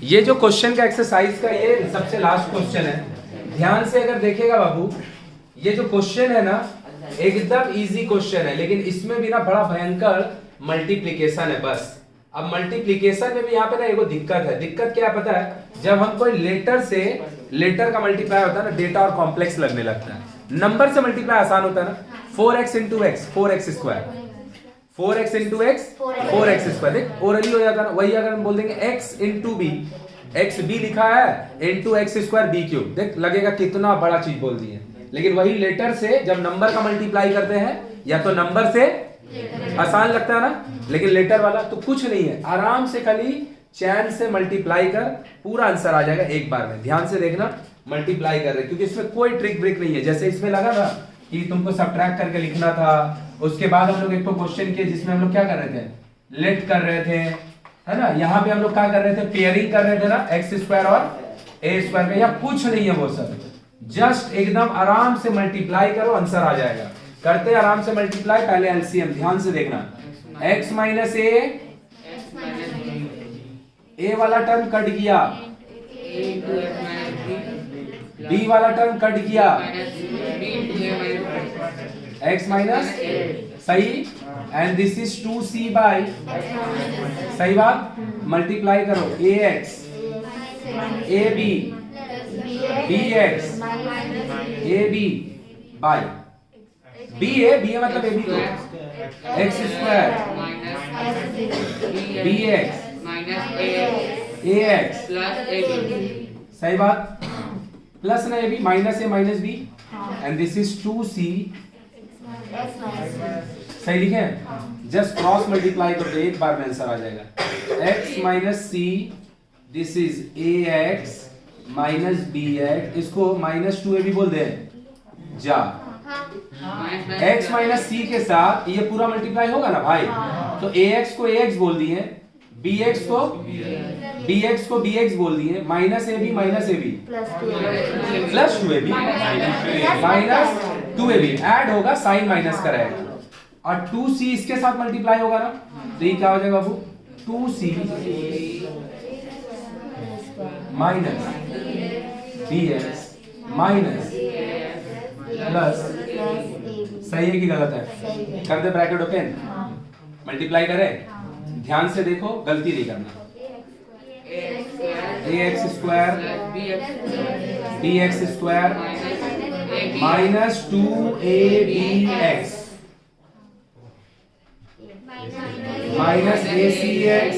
ये जो क्वेश्चन का एक्सरसाइज का ये सबसे लास्ट क्वेश्चन है, ध्यान से अगर देखेगा बाबू, ये जो क्वेश्चन है ना एकदम इजी क्वेश्चन है, लेकिन इसमें भी ना बड़ा भयंकर मल्टीप्लिकेशन है बस। अब मल्टीप्लिकेशन में भी यहाँ पे ना एगो दिक्कत है। दिक्कत क्या है पता है? जब हम कोई लेटर से लेटर का मल्टीप्लाई होता है ना, डेटा और कॉम्प्लेक्स लगने लगता है। नंबर से मल्टीप्लाई आसान होता है ना, 4x into x 4x square, 4x into x 4x square, देख ओरली हो जाता है ना। वही अगर हम बोल देंगे x into b, x b लिखा है into x square b cube, देख लगेगा कितना बड़ा चीज बोल दी है। लेकिन वही लेटर से जब नंबर का मल्टीप्लाई करते हैं, या तो नंबर से आसान लगता है ना, लेकिन लेटर वाला तो कुछ नहीं है, आराम से खाली चैन से मल्टीप्लाई कर पूरा आंसर आ जाएगा एक बार में। ध्यान से देखना, मल्टीप्लाई कर रहे क्योंकि इसमें कोई ट्रिक ब्रिक नहीं है। जैसे इसमें लगा था कि तुमको सब्ट्रैक्ट करके लिखना था, उसके बाद हम लोग एक तो क्वेश्चन किए जिसमें हम लोग क्या कर रहे थे, लेट कर रहे थे, है ना। यहाँ पे हम लोग क्या कर रहे थे, पेयरिंग कर रहे थे ना, एक्स स्क्वायर और ए स्क्वायर में। या कुछ नहीं है वो सब, जस्ट एकदम आराम से मल्टीप्लाई करो, आंसर आ जाएगा। करते आराम से मल्टीप्लाई, पहले एलसीएम ध्यान से देखना, x माइनस ए वाला टर्म कट गया, b वाला टर्म कट गया, x माइनस सही, and this is 2c by, सही बात, मल्टीप्लाई करो ax ab bx ab by b है मतलब ab तो x स्क्वायर bx ax सही बात, प्लस ना ab minus a minus b, and this is 2c, सही लिखे, जस्ट क्रॉस मल्टीप्लाई कर दो एक बार में आंसर आ जाएगा। x minus c, this is ax minus bx, इसको माइनस 2ab बोल दे जा, x माइनस c के साथ ये पूरा मल्टीप्लाई होगा ना भाई, तो ax को ax बोल दिए, bx को bx बोल दिए, minus ab plus 2ab minus 2ab, add होगा साइन माइनस का रहेगा, और 2c इसके साथ मल्टीप्लाई होगा ना, तो ये क्या हो जाएगा बाबू, 2c minus bx minus plus, सही है कि गलत है? कर दे ब्रैकेट ओपन, मल्टीप्लाई करें, ध्यान से देखो, गलती नहीं करना। ax square bx square minus 2abx minus acx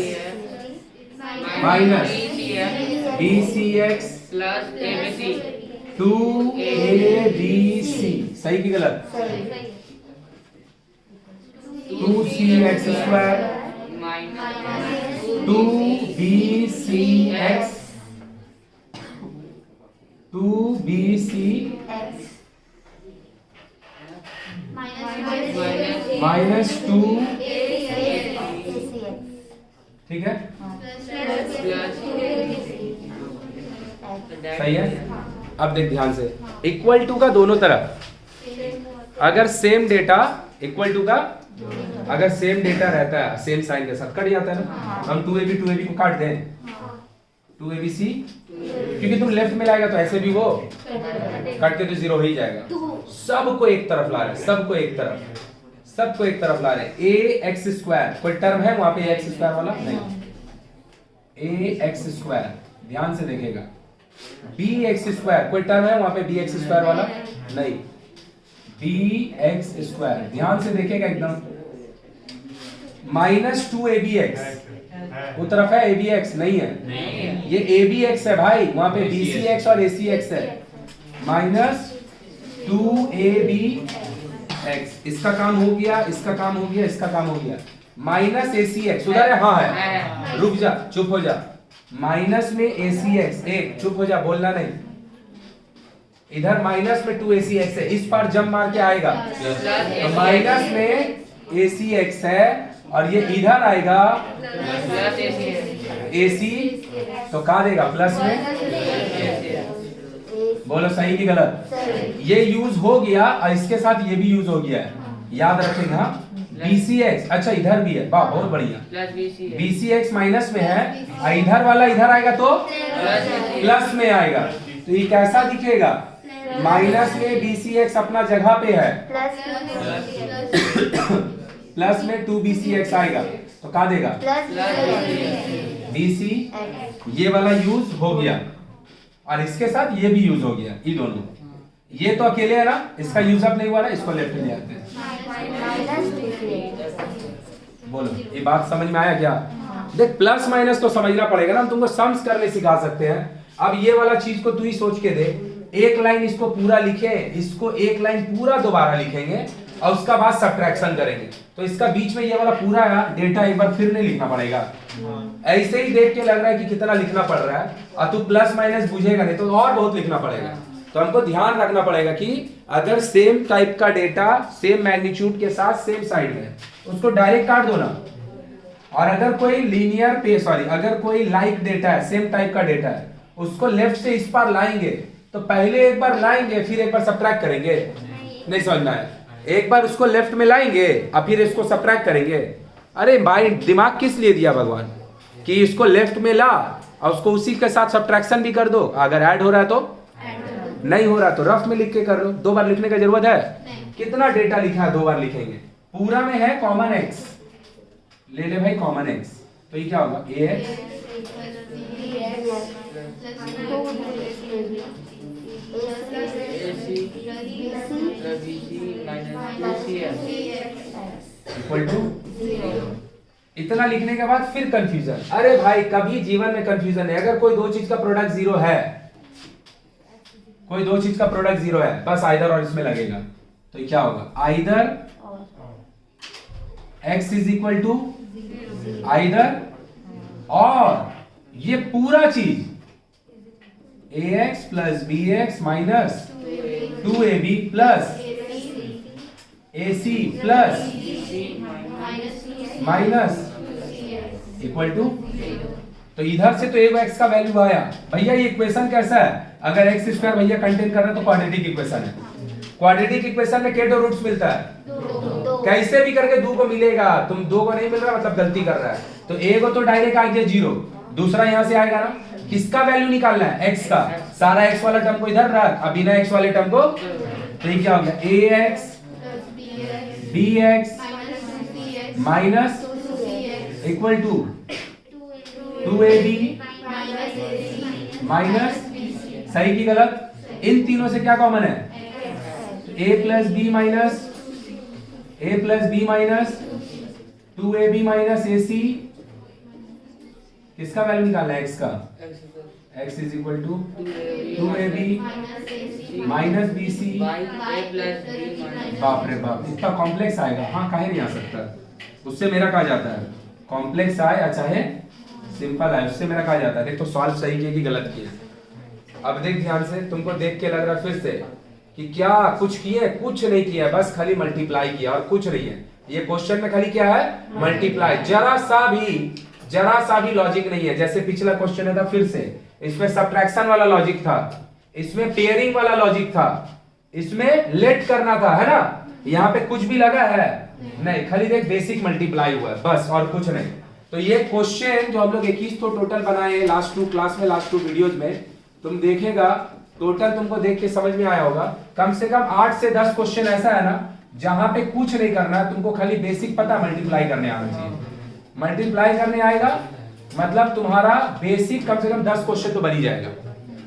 minus bcx plus abc 2abc, सही की गलत? 2cx square 2bcx 2bc minus 2, ठीक है, सही है। अब देख ध्यान से, इक्वल टू का दोनों तरफ अगर सेम डेटा, इक्वल टू का अगर सेम डेटा रहता है सेम साइन के साथ कट जाता है ना, हम 2ab को काट दें 2abc, क्योंकि तुम लेफ्ट में लाएगा तो ऐसे भी वो कट के तो जीरो हो ही जाएगा। सबको एक तरफ ला रहे, सबको एक तरफ ला रहे। ax स्क्वायर कोई टर्म है वहां पे ax स्क्वायर वाला नहीं, ax स्क्वायर ध्यान से देखेगा, bx स्क्वायर कोई टर्म है वहां पे bx स्क्वायर वाला नहीं, bx स्क्वायर ध्यान से देखेगा एकदम, माइनस 2abx वो तरफ है abx नहीं है, ये abx है भाई, वहां पे bcx और acx है, माइनस 2abx, इसका काम हो गया, इसका काम हो गया, इसका काम हो गया, माइनस acx उधर है, हाँ है, रुक जा, चुप हो जा, माइनस में acx, एक चुप हो जा, बोलना नहीं, इधर माइनस में 2acx है, इस पार जंप मार के आएगा, तो माइनस में acx है और ये इधर आएगा ac, तो कहा देगा प्लस में, बोलो सही की गलत? ये यूज हो गया और इसके साथ ये भी यूज हो गया है, याद रखेगा। bcx अच्छा इधर भी है, वाह बहुत बढ़िया, bcx माइनस में है, इधर वाला इधर आएगा तो प्लस में आएगा, तो ये कैसा दिखेगा, माइनस में BCX अपना जगह पे है, प्लस में 2BCX आएगा तो क्या देगा BC, ये वाला यूज हो गया और इसके साथ ये भी यूज हो गया, ये दोनों। ये तो अकेले है ना, इसका यूज अप नहीं हुआ ना, इसको लेफ्ट में ले आते हैं। बोलो ये बात समझ में आया क्या? देख प्लस माइनस तो समझना पड़ेगा ना, हम तुमको सम्स करने सिखा सकते हैं। अब ये वाला चीज को तू ही सोच के दे, एक लाइन इसको पूरा लिखे, इसको एक लाइन पूरा दोबारा लिखेंगे और उसका बाद सब्ट्रैक्शन करेंगे, तो इसका बीच में ये वाला पूरा डेटा एक बार फिर नहीं लिखना पड़ेगा। ऐसे ही देख के लग रहा है कि कितना लिखना पड़ रहा है और तू प्लस माइनस बुझेगा नहीं तो और बहुत लिखना पड़ेगा। तो हमको ध्यान रखना पड़ेगा कि अगर सेम टाइप का डेटा सेम मैग्नीट्यूड के साथ सेम साइड में, उसको डायरेक्ट काट दो ना। और अगर कोई लीनियर पे अगर कोई लाइक डेटा है, सेम टाइप का डेटा है, उसको लेफ्ट से इस पार लाएंगे तो पहले एक बार लाएंगे फिर एक बार सब्ट्रैक्ट करेंगे, नहीं समझना है। एक बार उसको लेफ्ट में लाएंगे और फिर इसको सब्ट्रैक्ट करेंगे। अरे भाई दिमाग किस लिए दिया भगवान कि इसको लेफ्ट में ला और उसको उसी के साथ सब्ट्रैक्शन भी कर दो, अगर ऐड हो रहा है तो, नहीं हो रहा तो रफ में लिख के कर लो। 2 बार लिखने का जरूरत है? कितना डेटा लिखा है 2 बार लिखेंगे। पूरा में है कॉमन x, ले ले भाई कॉमन x, तो ये क्या होगा ax इक्वल टू, इतना लिखने के बाद फिर कंफ्यूजन। अरे भाई कभी जीवन में कंफ्यूजन है, अगर कोई दो चीज का प्रोडक्ट जीरो है, कोई दो चीज का प्रोडक्ट जीरो है, बस आइदर और इसमें लगेगा, तो ये क्या होगा either x is equal to either, और ये पूरा चीज ax plus bx minus 2ab plus ac plus minus equal to, तो इधर से तो एक x का वैल्यू आया। भैया ये इक्वेशन कैसा है? अगर x स्क्वायर भैया कंटेन कर रहा है तो क्वाड्रेटिक इक्वेशन है। क्वाड्रेटिक इक्वेशन में कितने रूट्स मिलता है? 2। कैसे भी करके 2 को मिलेगा, तुम 2 को नहीं मिल रहा मतलब गलती कर रहा है। तो a को तो डायरेक्ट आ गया 0, दूसरा यहां से आएगा ना, किसका वैल्यू निकालना है? x का। सारा x वाला टर्म को इधर रख, अब बिना x वाले टर्म को, तो ये क्या हो गया ax bx minus equal to 2ab minus, सही की गलत? इन तीनों से क्या कॉमन है? a plus b minus 2ab minus ac, किसका वैल्यू निकालना है? x का। x is equal to 2ab minus bc। बाप रे बाप, इतना कॉम्प्लेक्स आएगा? हाँ काहे नहीं आ सकता, उससे मेरा कहा जाता है कॉम्प्लेक्स आए या चाहे सिंपल आए, उससे मेरा कहा जाता है। देख तो सॉल्व सही किया कि गलत किया। अब देख ध्यान से, तुमको देख के लग रहा है फिर से कि क्या कुछ किए? कुछ नहीं किया, बस खाली मल्टीप्लाई किया और कुछ नहीं है। ये क्वेश्चन में खाली क्या है? मल्टीप्लाई। जरा सा भी लॉजिक नहीं है। जैसे पिछला क्वेश्चन था, फिर से इसमें सब्ट्रैक्शन वाला लॉजिक था, इसमें पेयरिंग वाला लॉजिक था, इसमें लेट करना था, है ना? यहाँ पे कुछ भी लगा है नहीं, खाली देख बेसिक मल्टीप्लाई हुआ है बस, और कुछ नहीं। तो ये क्वेश्चन जो हम लोग 21 तो टोटल बनाए लास्ट 2 क्लास में, लास्ट 2 वीडियोस में, तुम देखेगा टोटल तुमको देख के समझ में आया होगा। कम से कम 8 से 10 क्वेश्चन ऐसा है ना जहां पे कुछ नहीं करना है, तुमको खाली बेसिक पता मल्टीप्लाई करने आना चाहिए। मल्टीप्लाई करने आएगा मतलब तुम्हारा बेसिक कम से कम 10 क्वेश्चन तो बन ही जाएगा।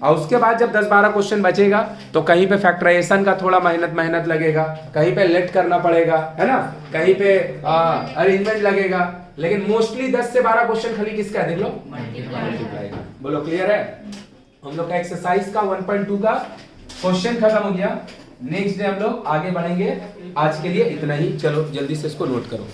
और उसके बाद जब 10-12 क्वेश्चन बचेगा तो कहीं पे फैक्टराइजेशन का थोड़ा मेहनत लगेगा, कहीं पे लेट करना पड़ेगा, है ना, कहीं पे अरेंजमेंट लगेगा, लेकिन मोस्टली 10 से 12 क्वेश्चन खाली किसका है? देख लो मल्टीप्लाई का। बोलो क्लियर है? हम लोग का एक्सरसाइज का 1.2 का क्वेश्चन खत्म हो गया। नेक्स्ट डे हम लोग आगे बढ़ेंगे। आज के लिए इतना ही, चलो जल्दी से इसको नोट करो।